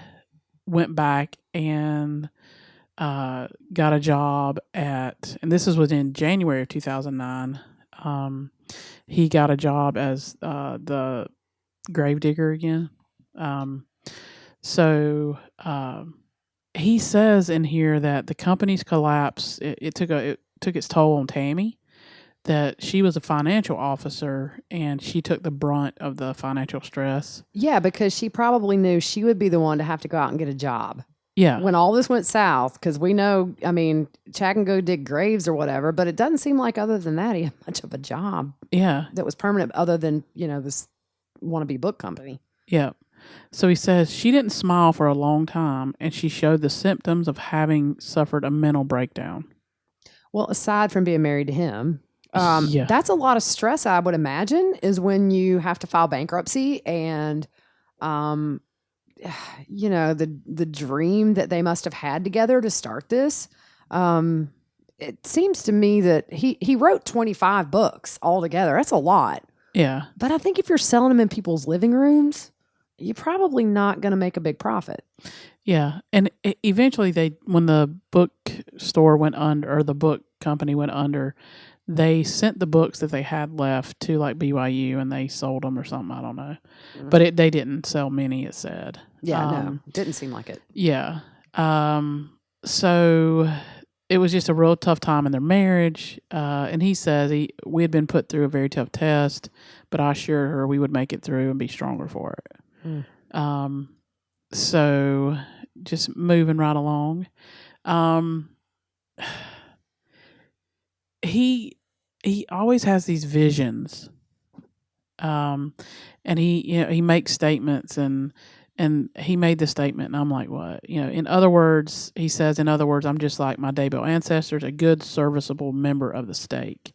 went back and got a job and this was within January of 2009. He got a job as the gravedigger again. So he says in here that the company's collapse, it took its toll on Tammy, that she was a financial officer and she took the brunt of the financial stress. Yeah, because she probably knew she would be the one to have to go out and get a job. Yeah. When all this went south, because we know, Chad can go dig graves or whatever, but it doesn't seem like other than that, he had much of a job Yeah. that was permanent other than, this wannabe book company. Yeah. So he says she didn't smile for a long time and she showed the symptoms of having suffered a mental breakdown. Well, aside from being married to him, Yeah. that's a lot of stress, I would imagine, is when you have to file bankruptcy and, the dream that they must have had together to start this. It seems to me that he wrote 25 books altogether. That's a lot. Yeah. But I think if you're selling them in people's living rooms, you're probably not going to make a big profit. Yeah. And eventually when the bookstore went under, or the book company went under, they sent the books that they had left to BYU and they sold them or something. I don't know. Mm. But they didn't sell many, it said. Yeah, no, didn't seem like it. Yeah. So it was just a real tough time in their marriage. And he says we had been put through a very tough test, but I assured her we would make it through and be stronger for it. Mm. So just moving right along. He always has these visions. And he makes statements and he made this statement and I'm like, what? In other words, he says, I'm just like my Daybell ancestors, a good, serviceable member of the stake.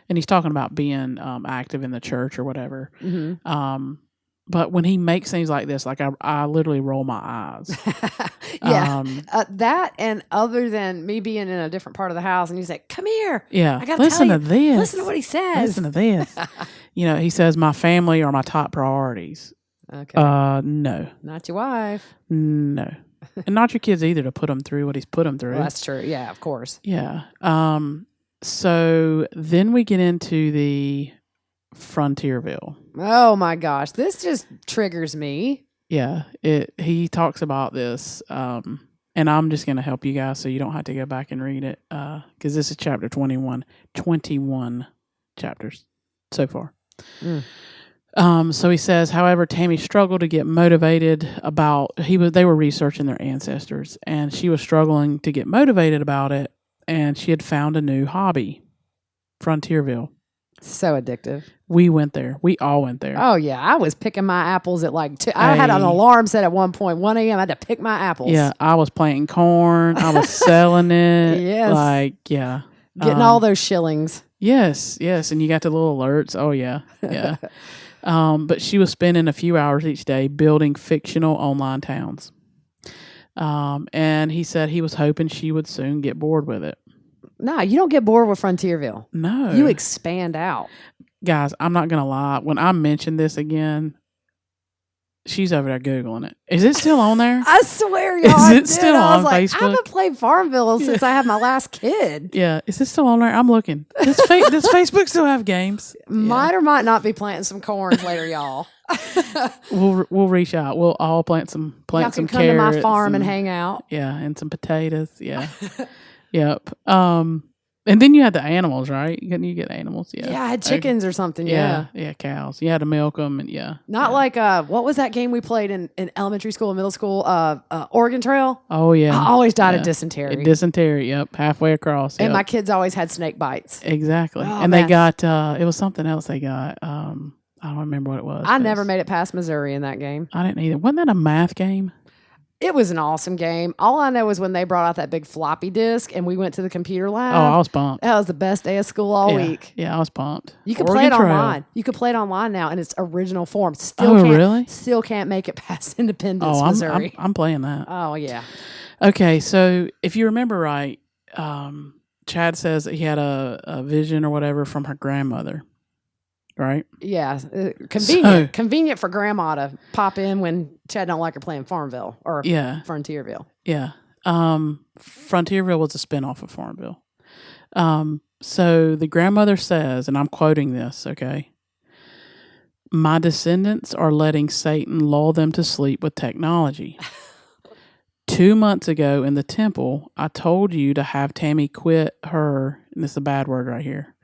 And he's talking about being active in the church or whatever. Mm-hmm. But when he makes things like this, I literally roll my eyes. Yeah. That, and other than me being in a different part of the house and he's like, come here. Yeah. I gotta Listen tell to you, this. Listen to what he says. Listen to this. He says, my family are my top priorities. Okay. No. Not your wife. No. And not your kids either, to put them through what he's put them through. Well, that's true. Yeah, of course. Yeah. So then we get into the Frontierville. Oh my gosh. This just triggers me. Yeah. He talks about this. And I'm just going to help you guys so you don't have to go back and read it. Because this is chapter 21. 21 chapters so far. Mm. So he says, however, Tammy struggled to get motivated about, they were researching their ancestors and she was struggling to get motivated about it. And she had found a new hobby, Frontierville. So addictive. We went there. We all went there. Oh yeah. I was picking my apples at I had an alarm set at one point, 1 a.m. I had to pick my apples. Yeah. I was planting corn. I was selling it. Yes. Yeah. Getting all those shillings. Yes, and you got the little alerts. Oh yeah. But she was spending a few hours each day building fictional online towns. And he said he was hoping she would soon get bored with it. No, you don't get bored with Frontierville. No. You expand out. Guys, I'm not going to lie. When I mention this again, she's over there Googling it. Is it still on there? I swear, y'all. Is it still I on was like, Facebook? I haven't played Farmville since I had my last kid. Yeah. Is it still on there? I'm looking. Does Facebook still have games? Might or might not be planting some corn later, y'all. We'll reach out. We'll all plant some Y'all can come carrots to my farm and hang out. Yeah, and some potatoes. Yeah. Yep. And then you had the animals, right? You get animals. Yeah. Yeah, I had chickens or something. Yeah. Yeah. Yeah, cows. You had to milk them, and yeah. Not like what was that game we played in elementary school and middle school? Oregon Trail. Oh yeah. I always died of dysentery. Dysentery. Yep. Halfway across. And yep. my kids always had snake bites. Exactly. Oh, and man. they got it was something else they got. I don't remember what it was. I never made it past Missouri in that game. I didn't either. Wasn't that a math game? It was an awesome game. All I know is when they brought out that big floppy disk and we went to the computer lab. Oh, I was pumped. That was the best day of school all yeah. week. Yeah, I was pumped. You can Oregon play it Trail. online. You can play it online now in its original form. Really? Still can't make it past Independence, Oh, Missouri. I'm playing that. Oh, yeah. Okay, so if you remember right, Chad says that he had a vision or whatever from her grandmother, right? Yeah. Convenient for Grandma to pop in when Chad don't like her playing Farmville or Frontierville. Yeah. Frontierville was a spinoff of Farmville. So the grandmother says, and I'm quoting this, okay? My descendants are letting Satan lull them to sleep with technology. 2 months ago in the temple, I told you to have Tammy quit her, and this is a bad word right here,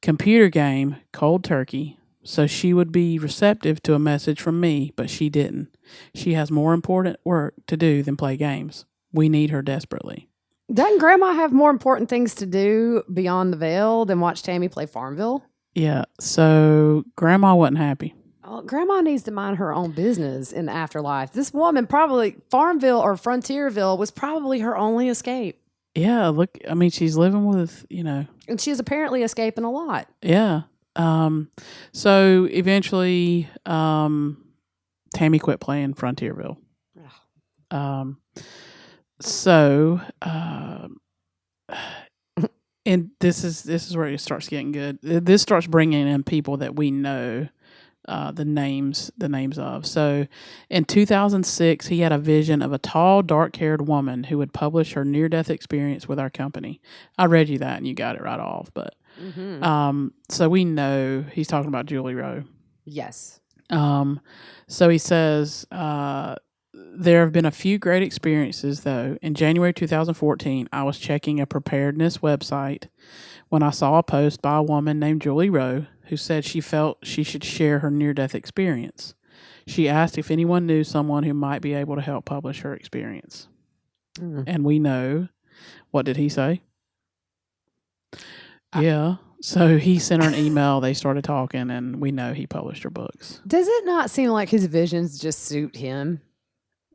computer game, cold turkey, so she would be receptive to a message from me, but she didn't. She has more important work to do than play games. We need her desperately. Doesn't Grandma have more important things to do beyond the veil than watch Tammy play Farmville? Yeah, so Grandma wasn't happy. Oh, Grandma needs to mind her own business in the afterlife. This woman probably, Farmville or Frontierville was probably her only escape. Yeah, look, I mean, she's living with, And she's apparently escaping a lot. Yeah. So eventually, Tammy quit playing Frontierville. And this is where it starts getting good. This starts bringing in people that we know the names of. So in 2006, he had a vision of a tall, dark-haired woman who would publish her near-death experience with our company. I read you that and you got it right off. But so we know he's talking about Julie Rowe. Yes. So he says, there have been a few great experiences, though. In January 2014, I was checking a preparedness website when I saw a post by a woman named Julie Rowe who said she felt she should share her near-death experience. She asked if anyone knew someone who might be able to help publish her experience. And we know, what did he say? Yeah. So he sent her an email. They started talking, and we know he published her books. Does it not seem like his visions just suit him?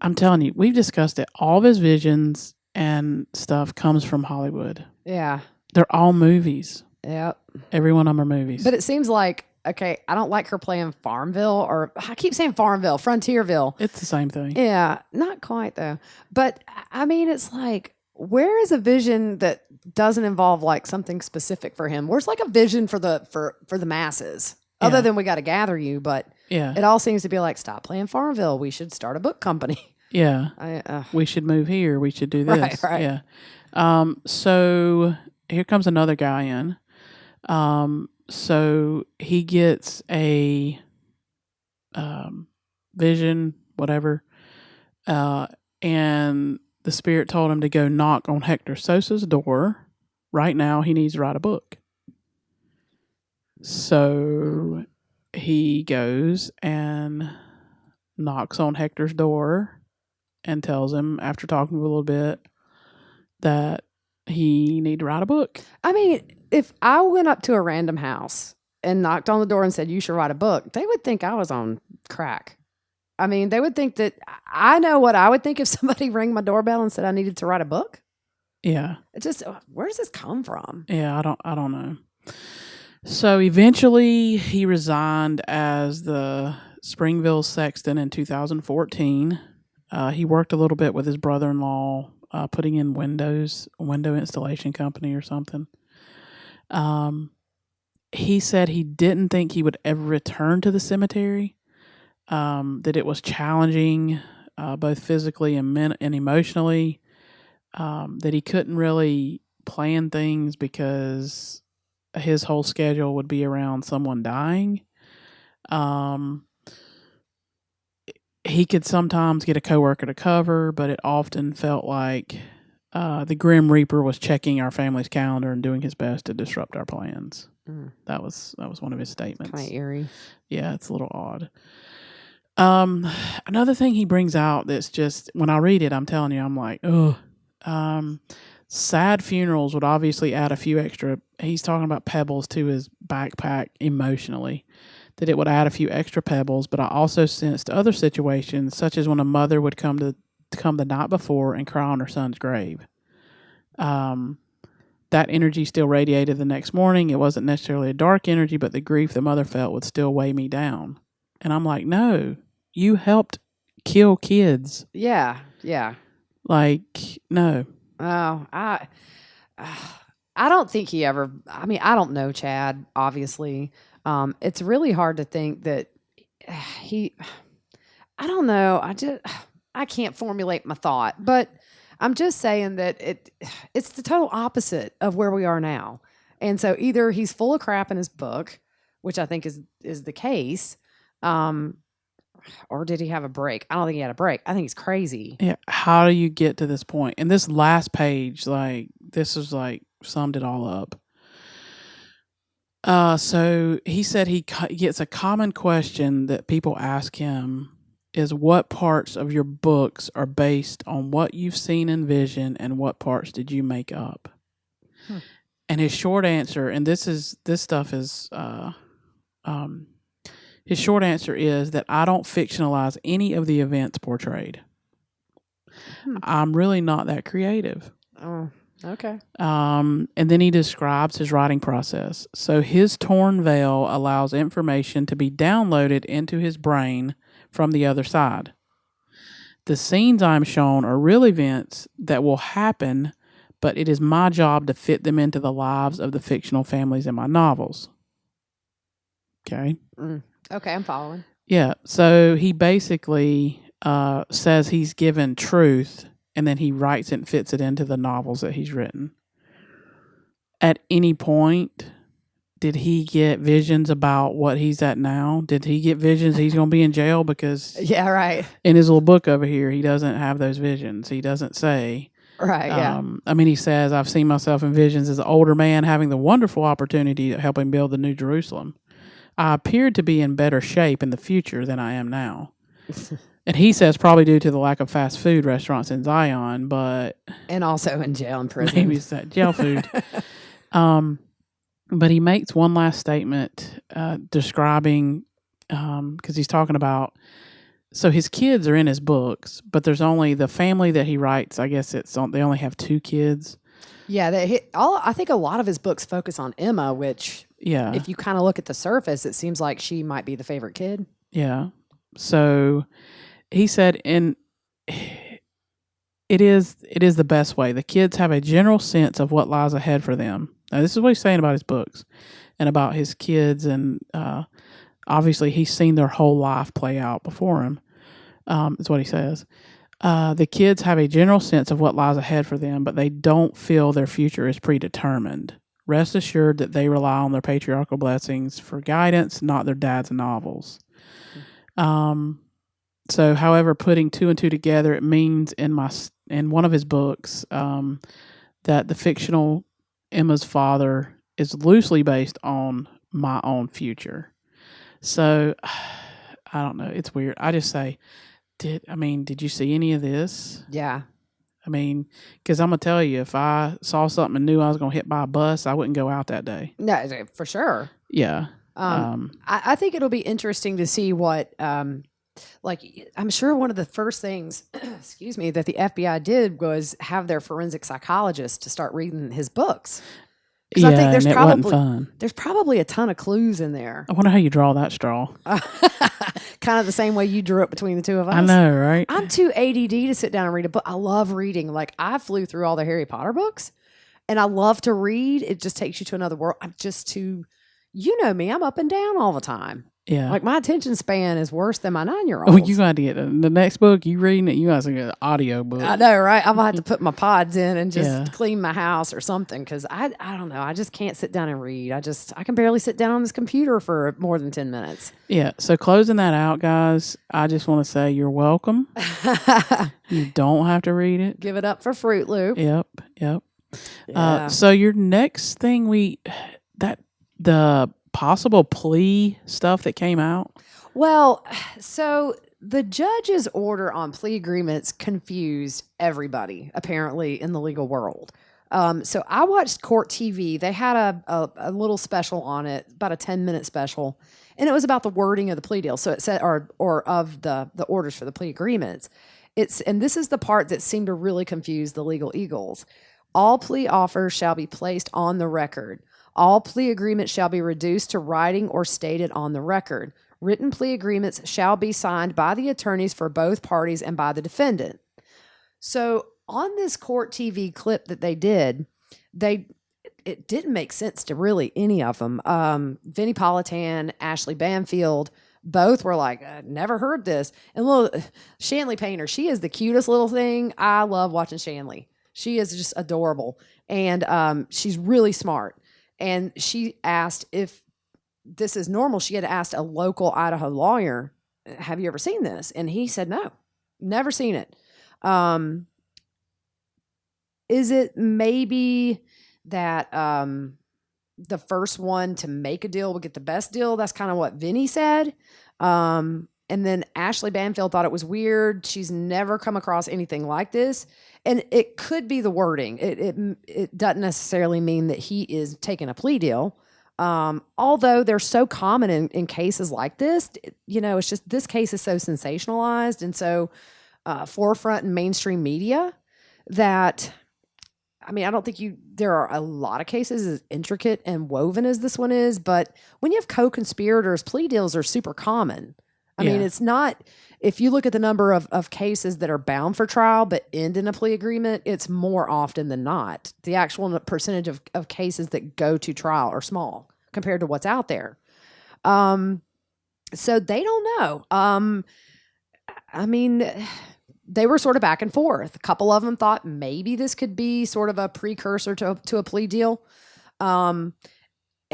I'm telling you, we've discussed it. All of his visions and stuff comes from Hollywood. Yeah. They're all movies. Yep. Every one of them are movies. But it seems like, okay, I don't like her playing Farmville, or I keep saying Farmville, Frontierville. It's the same thing. Yeah, not quite though. But I mean, it's like, where is a vision that doesn't involve like something specific for him? Where's like a vision for the masses? Other than we got to gather you, but it all seems to be like, stop playing Farmville. We should start a book company. Yeah. We should move here. We should do this. Right. Yeah. So here comes another guy in. So he gets a vision, whatever, and the spirit told him to go knock on Hector Sosa's door. Right now, he needs to write a book. So he goes and knocks on Hector's door and tells him, after talking to him a little bit, that he need to write a book. I mean, if I went up to a random house and knocked on the door and said, you should write a book, they would think I was on crack. I mean, they would think that I know what I would think if somebody rang my doorbell and said I needed to write a book. Yeah. It just, where does this come from? Yeah, I don't know. So eventually he resigned as the Springville sexton in 2014. He worked a little bit with his brother-in-law, putting in window installation company or something. He said he didn't think he would ever return to the cemetery, that it was challenging, both physically and emotionally, that he couldn't really plan things because his whole schedule would be around someone dying. He could sometimes get a coworker to cover, but it often felt like the Grim Reaper was checking our family's calendar and doing his best to disrupt our plans. That was one of his statements. Kind of eerie. Yeah, it's a little odd. Another thing he brings out that's just, when I read it, I'm telling you, I'm like, ugh. Sad funerals would obviously add a few extra. He's talking about pebbles to his backpack emotionally, that it would add a few extra pebbles. But I also sensed other situations, such as when a mother would come the night before and cry on her son's grave. That energy still radiated the next morning. It wasn't necessarily a dark energy, but the grief the mother felt would still weigh me down. And I'm like, no, you helped kill kids. Yeah. Yeah. Like, no. Oh, I don't think he ever, I mean, I don't know Chad, obviously. It's really hard to think that I don't know. I can't formulate my thought, but I'm just saying that it's the total opposite of where we are now. And so either he's full of crap in his book, which I think is the case, or did he have a break? I don't think he had a break. I think he's crazy. Yeah. How do you get to this point? And this last page, this is summed it all up. So he said he gets a common question that people ask him is, what parts of your books are based on what you've seen in vision and what parts did you make up? And his short answer, and his short answer is that I don't fictionalize any of the events portrayed. I'm really not that creative. Oh, okay. And then he describes his writing process. So his torn veil allows information to be downloaded into his brain from the other side. The scenes I'm shown are real events that will happen, but it is my job to fit them into the lives of the fictional families in my novels. Okay. Okay, I'm following. Yeah. So he basically says he's given truth, and then he writes it and fits it into the novels that he's written. At any point, did he get visions about what he's at now? Did he get visions he's going to be in jail? Because yeah, right. In his little book over here, he doesn't have those visions. He doesn't say. Right, yeah. I mean, he says, I've seen myself in visions as an older man having the wonderful opportunity to help him build the New Jerusalem. I appeared to be in better shape in the future than I am now. And he says probably due to the lack of fast food restaurants in Zion, but... And also in jail and prison. Maybe it's that jail food. But he makes one last statement describing, because he's talking about, so his kids are in his books, but there's only the family that he writes, I guess they only have 2 kids. Yeah, I think a lot of his books focus on Emma, which, yeah, if you kind of look at the surface, it seems like she might be the favorite kid. Yeah. So he said, and it is the best way. The kids have a general sense of what lies ahead for them. Now, this is what he's saying about his books and about his kids, and obviously he's seen their whole life play out before him, is what he says. The kids have a general sense of what lies ahead for them, but they don't feel their future is predetermined. Rest assured that they rely on their patriarchal blessings for guidance, not their dad's novels. So, however, putting 2 and 2 together, it means in one of his books that the fictional Emma's father is loosely based on my own future. So, I don't know. It's weird. I just say, did you see any of this? Yeah. I mean, because I'm going to tell you, if I saw something and knew I was going to hit by a bus, I wouldn't go out that day. No, for sure. Yeah. I think it'll be interesting to see what like, I'm sure one of the first things, excuse me, that the FBI did was have their forensic psychologist to start reading his books. Because I think and it wasn't fun. there's probably a ton of clues in there. I wonder how you draw that straw. Kind of the same way you drew it between the two of us. I know, right? I'm too ADD to sit down and read a book. I love reading. Like, I flew through all the Harry Potter books, and I love to read. It just takes you to another world. I'm just too, you know me, I'm up and down all the time. Yeah. Like, my attention span is worse than my 9-year-old. Oh, you got to get the next book you reading it. You got to get an audio book. I know, right? I'm gonna have to put my pods in and just clean my house or something, because I don't know. I just can't sit down and read. I can barely sit down on this computer for more than 10 minutes. Yeah. So closing that out, guys, I just want to say you're welcome. You don't have to read it. Give it up for Fruit Loop. Yep. Yeah. So your next thing the possible plea stuff that came out. Well, so the judge's order on plea agreements confused everybody, apparently, in the legal world. So I watched Court TV. They had a little special on it, about a 10-minute special, and it was about the wording of the plea deal. So it said, or of the orders for the plea agreements. And this is the part that seemed to really confuse the legal eagles. All plea offers shall be placed on the record. All plea agreements shall be reduced to writing or stated on the record. Written plea agreements shall be signed by the attorneys for both parties and by the defendant. So on this Court TV clip that they did, it didn't make sense to really any of them. Vinnie Politan, Ashley Banfield, both were like, I never heard this. And little Shanley Painter, she is the cutest little thing. I love watching Shanley. She is just adorable. And she's really smart. And she asked if this is normal. She had asked a local Idaho lawyer, have you ever seen this? And he said, no, never seen it. Is it maybe that the first one to make a deal will get the best deal? That's kind of what Vinny said. And then Ashley Banfield thought it was weird. She's never come across anything like this. And it could be the wording. It doesn't necessarily mean that he is taking a plea deal. Although they're so common in cases like this, it's just this case is so sensationalized and so forefront in mainstream media that, I mean, I don't think there are a lot of cases as intricate and woven as this one is, but when you have co-conspirators, plea deals are super common. I mean, it's not, if you look at the number of cases that are bound for trial but end in a plea agreement, it's more often than not. The actual percentage of cases that go to trial are small compared to what's out there. So they don't know. I mean, they were sort of back and forth. A couple of them thought maybe this could be sort of a precursor to a plea deal.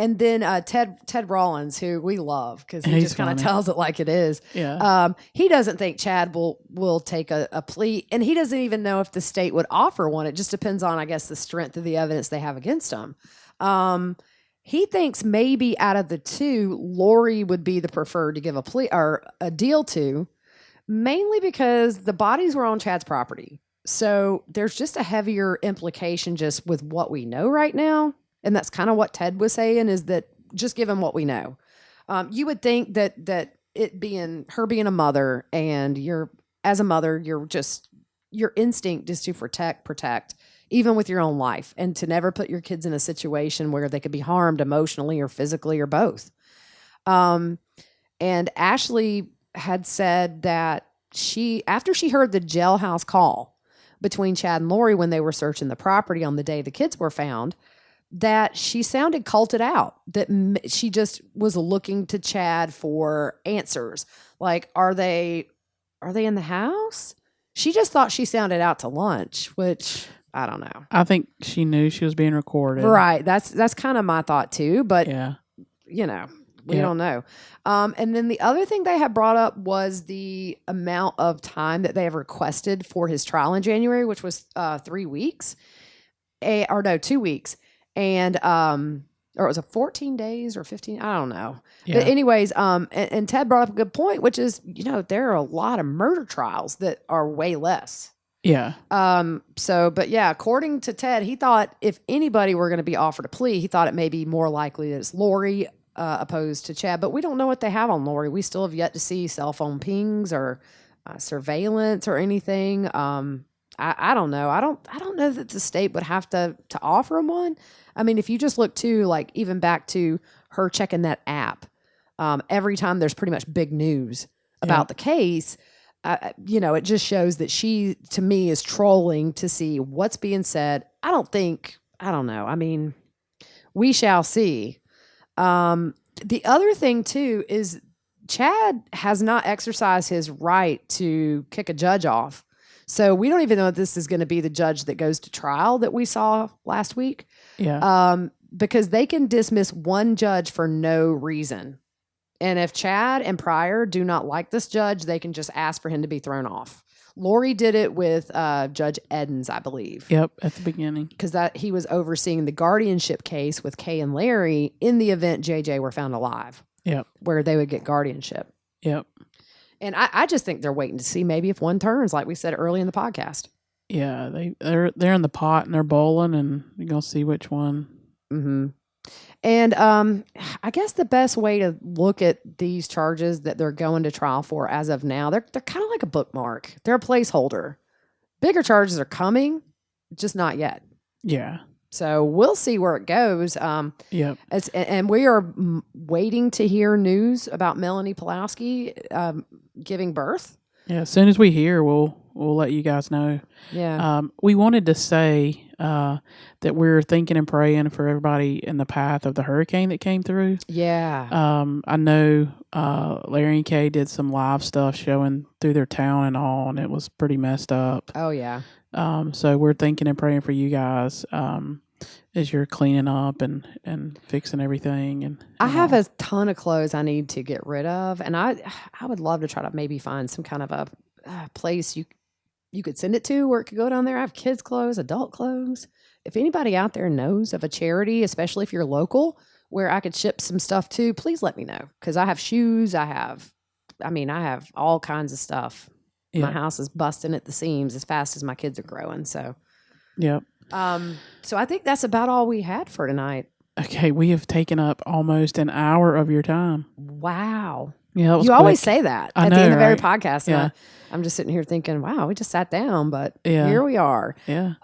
And then Ted Rollins, who we love because he just kind of tells it like it is. Yeah. He doesn't think Chad will take a plea, and he doesn't even know if the state would offer one. It just depends on, I guess, the strength of the evidence they have against him. He thinks maybe out of the two, Lori would be the preferred to give a plea or a deal to, mainly because the bodies were on Chad's property. So there's just a heavier implication just with what we know right now. And that's kind of what Ted was saying, is that just given what we know, you would think that it being her being a mother, and as a mother, your instinct is to protect, even with your own life, and to never put your kids in a situation where they could be harmed emotionally or physically or both. And Ashley had said that after she heard the jailhouse call between Chad and Lori when they were searching the property on the day the kids were found, that she sounded culted out, that she just was looking to Chad for answers. Like, are they in the house? She just thought she sounded out to lunch, which I don't know. I think she knew she was being recorded. Right. That's kind of my thought too, but yeah, we don't know. And then the other thing they had brought up was the amount of time that they have requested for his trial in January, which was 3 weeks, 2 weeks. And, or it was 14 days or 15, I don't know. Yeah. But anyways, and Ted brought up a good point, which is, there are a lot of murder trials that are way less. Yeah. But yeah, according to Ted, he thought if anybody were going to be offered a plea, he thought it may be more likely that it's Lori. opposed to Chad, but we don't know what they have on Lori. We still have yet to see cell phone pings or surveillance or anything. I don't know. I don't know that the state would have to offer them one. I mean, if you just look to like even back to her checking that app every time there's pretty much big news about the case, it just shows that she, to me, is trolling to see what's being said. I don't know. I mean, we shall see. The other thing too is Chad has not exercised his right to kick a judge off. So we don't even know if this is going to be the judge that goes to trial that we saw last week. Yeah. Because they can dismiss one judge for no reason. And if Chad and Pryor do not like this judge, they can just ask for him to be thrown off. Lori did it with Judge Edens, I believe. Yep, at the beginning. Because he was overseeing the guardianship case with Kay and Larry in the event JJ were found alive. Yep. Where they would get guardianship. Yep. And I just think they're waiting to see maybe if one turns, like we said early in the podcast. Yeah, they're in the pot and they're bowling, and you're gonna see which one. Mm-hmm. And I guess the best way to look at these charges that they're going to trial for as of now, they're kind of like a bookmark. They're a placeholder. Bigger charges are coming, just not yet. Yeah. So we'll see where it goes. Yep. And we are waiting to hear news about Melanie Pulowski giving birth. Yeah. As soon as we hear, we'll let you guys know. Yeah. We wanted to say that we're thinking and praying for everybody in the path of the hurricane that came through. Yeah. I know Larry and Kay did some live stuff showing through their town and all, and it was pretty messed up. Oh, yeah. So we're thinking and praying for you guys as you're cleaning up and fixing everything. And I have a ton of clothes I need to get rid of, and I would love to try to maybe find some kind of a place you could send it to where it could go down there. I have kids' clothes, adult clothes. If anybody out there knows of a charity, especially if you're local, where I could ship some stuff to, please let me know. Because I have shoes, I have all kinds of stuff. Yeah. My house is busting at the seams as fast as my kids are growing. So, yep. So I think that's about all we had for tonight. Okay, we have taken up almost an hour of your time. Wow. Yeah, you always say that at the end of every podcast. Yeah. I'm just sitting here thinking, wow, we just sat down, but yeah. Here we are. Yeah.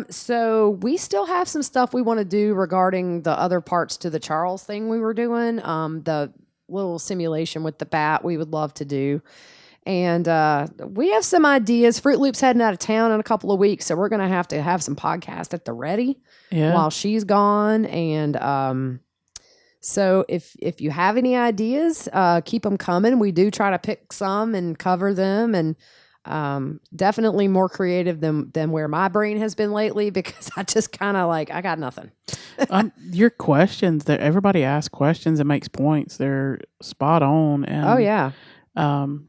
So we still have some stuff we want to do regarding the other parts to the Charles thing we were doing. The little simulation with the bat we would love to do. And we have some ideas. Fruit Loop's heading out of town in a couple of weeks, so we're going to have some podcasts at the ready while she's gone. And so if you have any ideas, keep them coming. We do try to pick some and cover them, and definitely more creative than where my brain has been lately, because I just kind of I got nothing. Your questions, that everybody asks questions and makes points. They're spot on. And oh, yeah.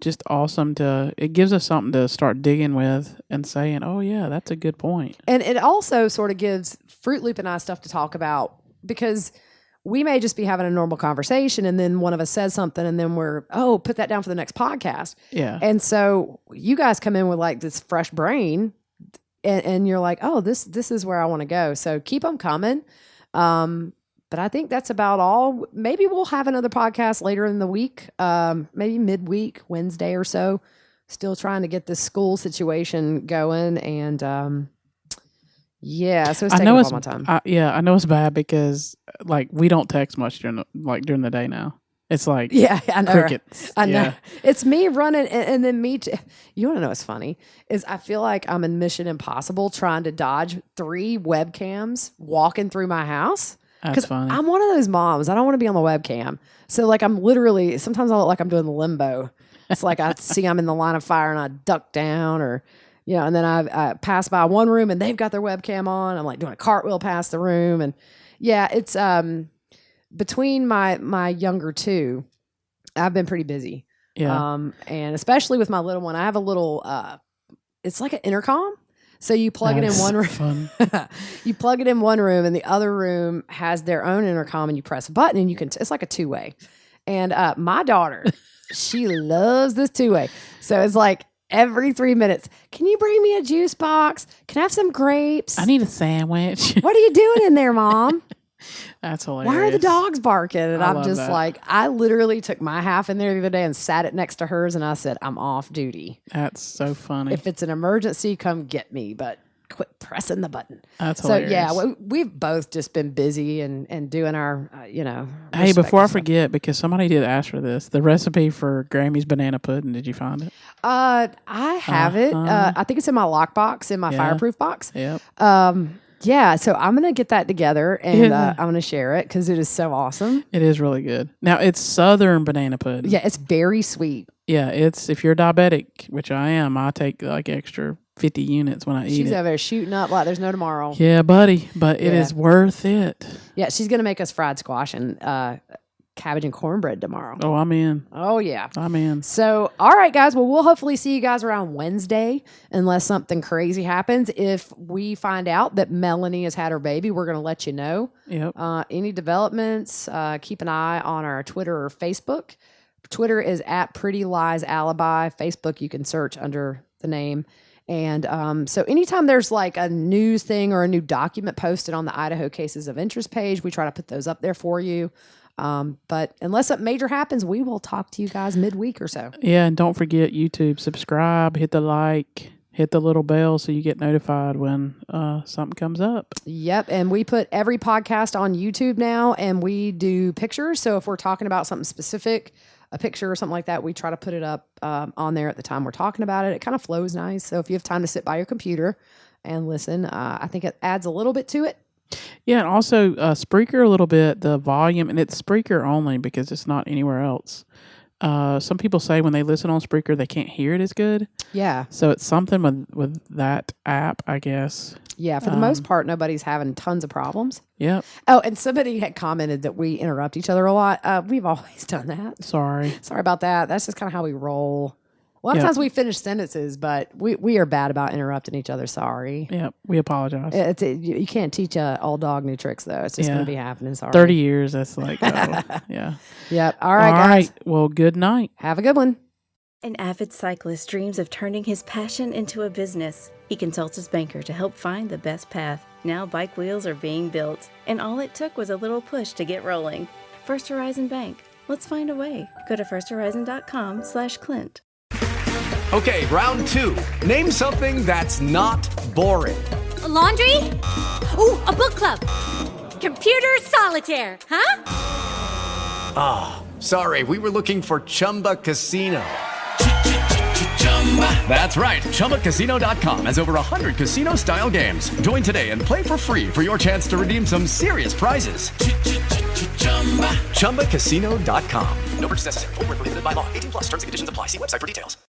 Just awesome it gives us something to start digging with and saying, oh yeah, that's a good point. And it also sort of gives Fruit Loop and I stuff to talk about, because we may just be having a normal conversation and then one of us says something and then we're, put that down for the next podcast. Yeah. And so you guys come in with this fresh brain and you're like, oh, this is where I want to go. So keep them coming. But I think that's about all. Maybe we'll have another podcast later in the week, maybe midweek, Wednesday or so. Still trying to get this school situation going. And so it's taking up all my time. I know it's bad because we don't text much during the day now. It's I know, crickets. I know. Yeah. It's me running and then me. You want to know what's funny is I feel like I'm in Mission Impossible trying to dodge 3 webcams walking through my house. That's funny. I'm one of those moms. I don't want to be on the webcam. So I'm literally, sometimes I look like I'm doing the limbo. It's I see I'm in the line of fire and I duck down and then I pass by one room and they've got their webcam on. I'm doing a cartwheel past the room. And yeah, it's between my younger two, I've been pretty busy. Yeah. And especially with my little one, I have a little, it's like an intercom. So you plug it in one room. You plug it in one room, and the other room has their own intercom, and you press a button, and you can. It's like a 2-way. And my daughter, she loves this 2-way. So it's every 3 minutes. Can you bring me a juice box? Can I have some grapes? I need a sandwich. What are you doing in there, Mom? That's hilarious. Why are the dogs barking? And I I'm love just that. like, I literally took my half in there the other day and sat it next to hers, and I said, I'm off duty. That's so funny. If it's an emergency, come get me, but quit pressing the button. That's So hilarious. yeah, we've both just been busy and doing our, Hey, before I respective stuff. forget, because somebody did ask for this, the recipe for Grammy's banana pudding. Did you find it? I have it. I think it's in my lockbox, in my Yeah. fireproof box. Yep. Yeah, so I'm gonna get that together and Yeah. I'm gonna share it because it is so awesome. It is really good. Now it's Southern banana pudding. Yeah, it's very sweet. Yeah, it's if you're diabetic, which I am, I take like extra 50 units when I eat She's it. over there shooting up like there's no tomorrow. Yeah, buddy, but it Yeah. is worth it. Yeah, she's gonna make us fried squash and cabbage and cornbread tomorrow. Oh, I'm in. Oh yeah. I'm in. So, all right, guys. Well, we'll hopefully see you guys around Wednesday, unless something crazy happens. If we find out that Melanie has had her baby, we're going to let you know. Yep. Any developments, keep an eye on our Twitter or Facebook. Twitter is at Pretty Lies Alibi. Facebook, you can search under the name. And so anytime there's like a news thing or a new document posted on the Idaho Cases of Interest page, we try to put those up there for you. But unless something major happens, we will talk to you guys midweek or so. Yeah, and don't forget YouTube. Subscribe, hit the like, hit the little bell so you get notified when something comes up. Yep. And we put every podcast on YouTube now, and we do pictures. So if we're talking about something specific, a picture or something like that, we try to put it up on there at the time we're talking about it. It kind of flows nice. So if you have time to sit by your computer and listen, I think it adds a little bit to it. Yeah, and also Spreaker a little bit, the volume, and it's Spreaker only because it's not anywhere else. Some people say when they listen on Spreaker, they can't hear it as good. Yeah. So it's something with that app, I guess. Yeah. For the most part, nobody's having tons of problems. Yep. Oh, and somebody had commented that we interrupt each other a lot. We've always done that. Sorry. Sorry about that. That's just kind of how we roll. A lot of Yep. times we finish sentences, but we are bad about interrupting each other. Sorry. Yep. We apologize. You can't teach a old dog new tricks, though. It's just Yeah. going to be happening. Sorry. 30 years, that's like, yeah. Yep. All right, guys. Well, good night. Have a good one. An avid cyclist dreams of turning his passion into a business. He consults his banker to help find the best path. Now bike wheels are being built, and all it took was a little push to get rolling. First Horizon Bank. Let's find a way. Go to firsthorizon.com/Clint. Okay, round two. Name something that's not boring. A laundry? Ooh, a book club. Computer solitaire, huh? Sorry, we were looking for Chumba Casino. That's right. ChumbaCasino.com has over 100 casino-style games. Join today and play for free for your chance to redeem some serious prizes. ChumbaCasino.com. No purchase necessary. Void where prohibited by law. 18+ terms and conditions apply. See website for details.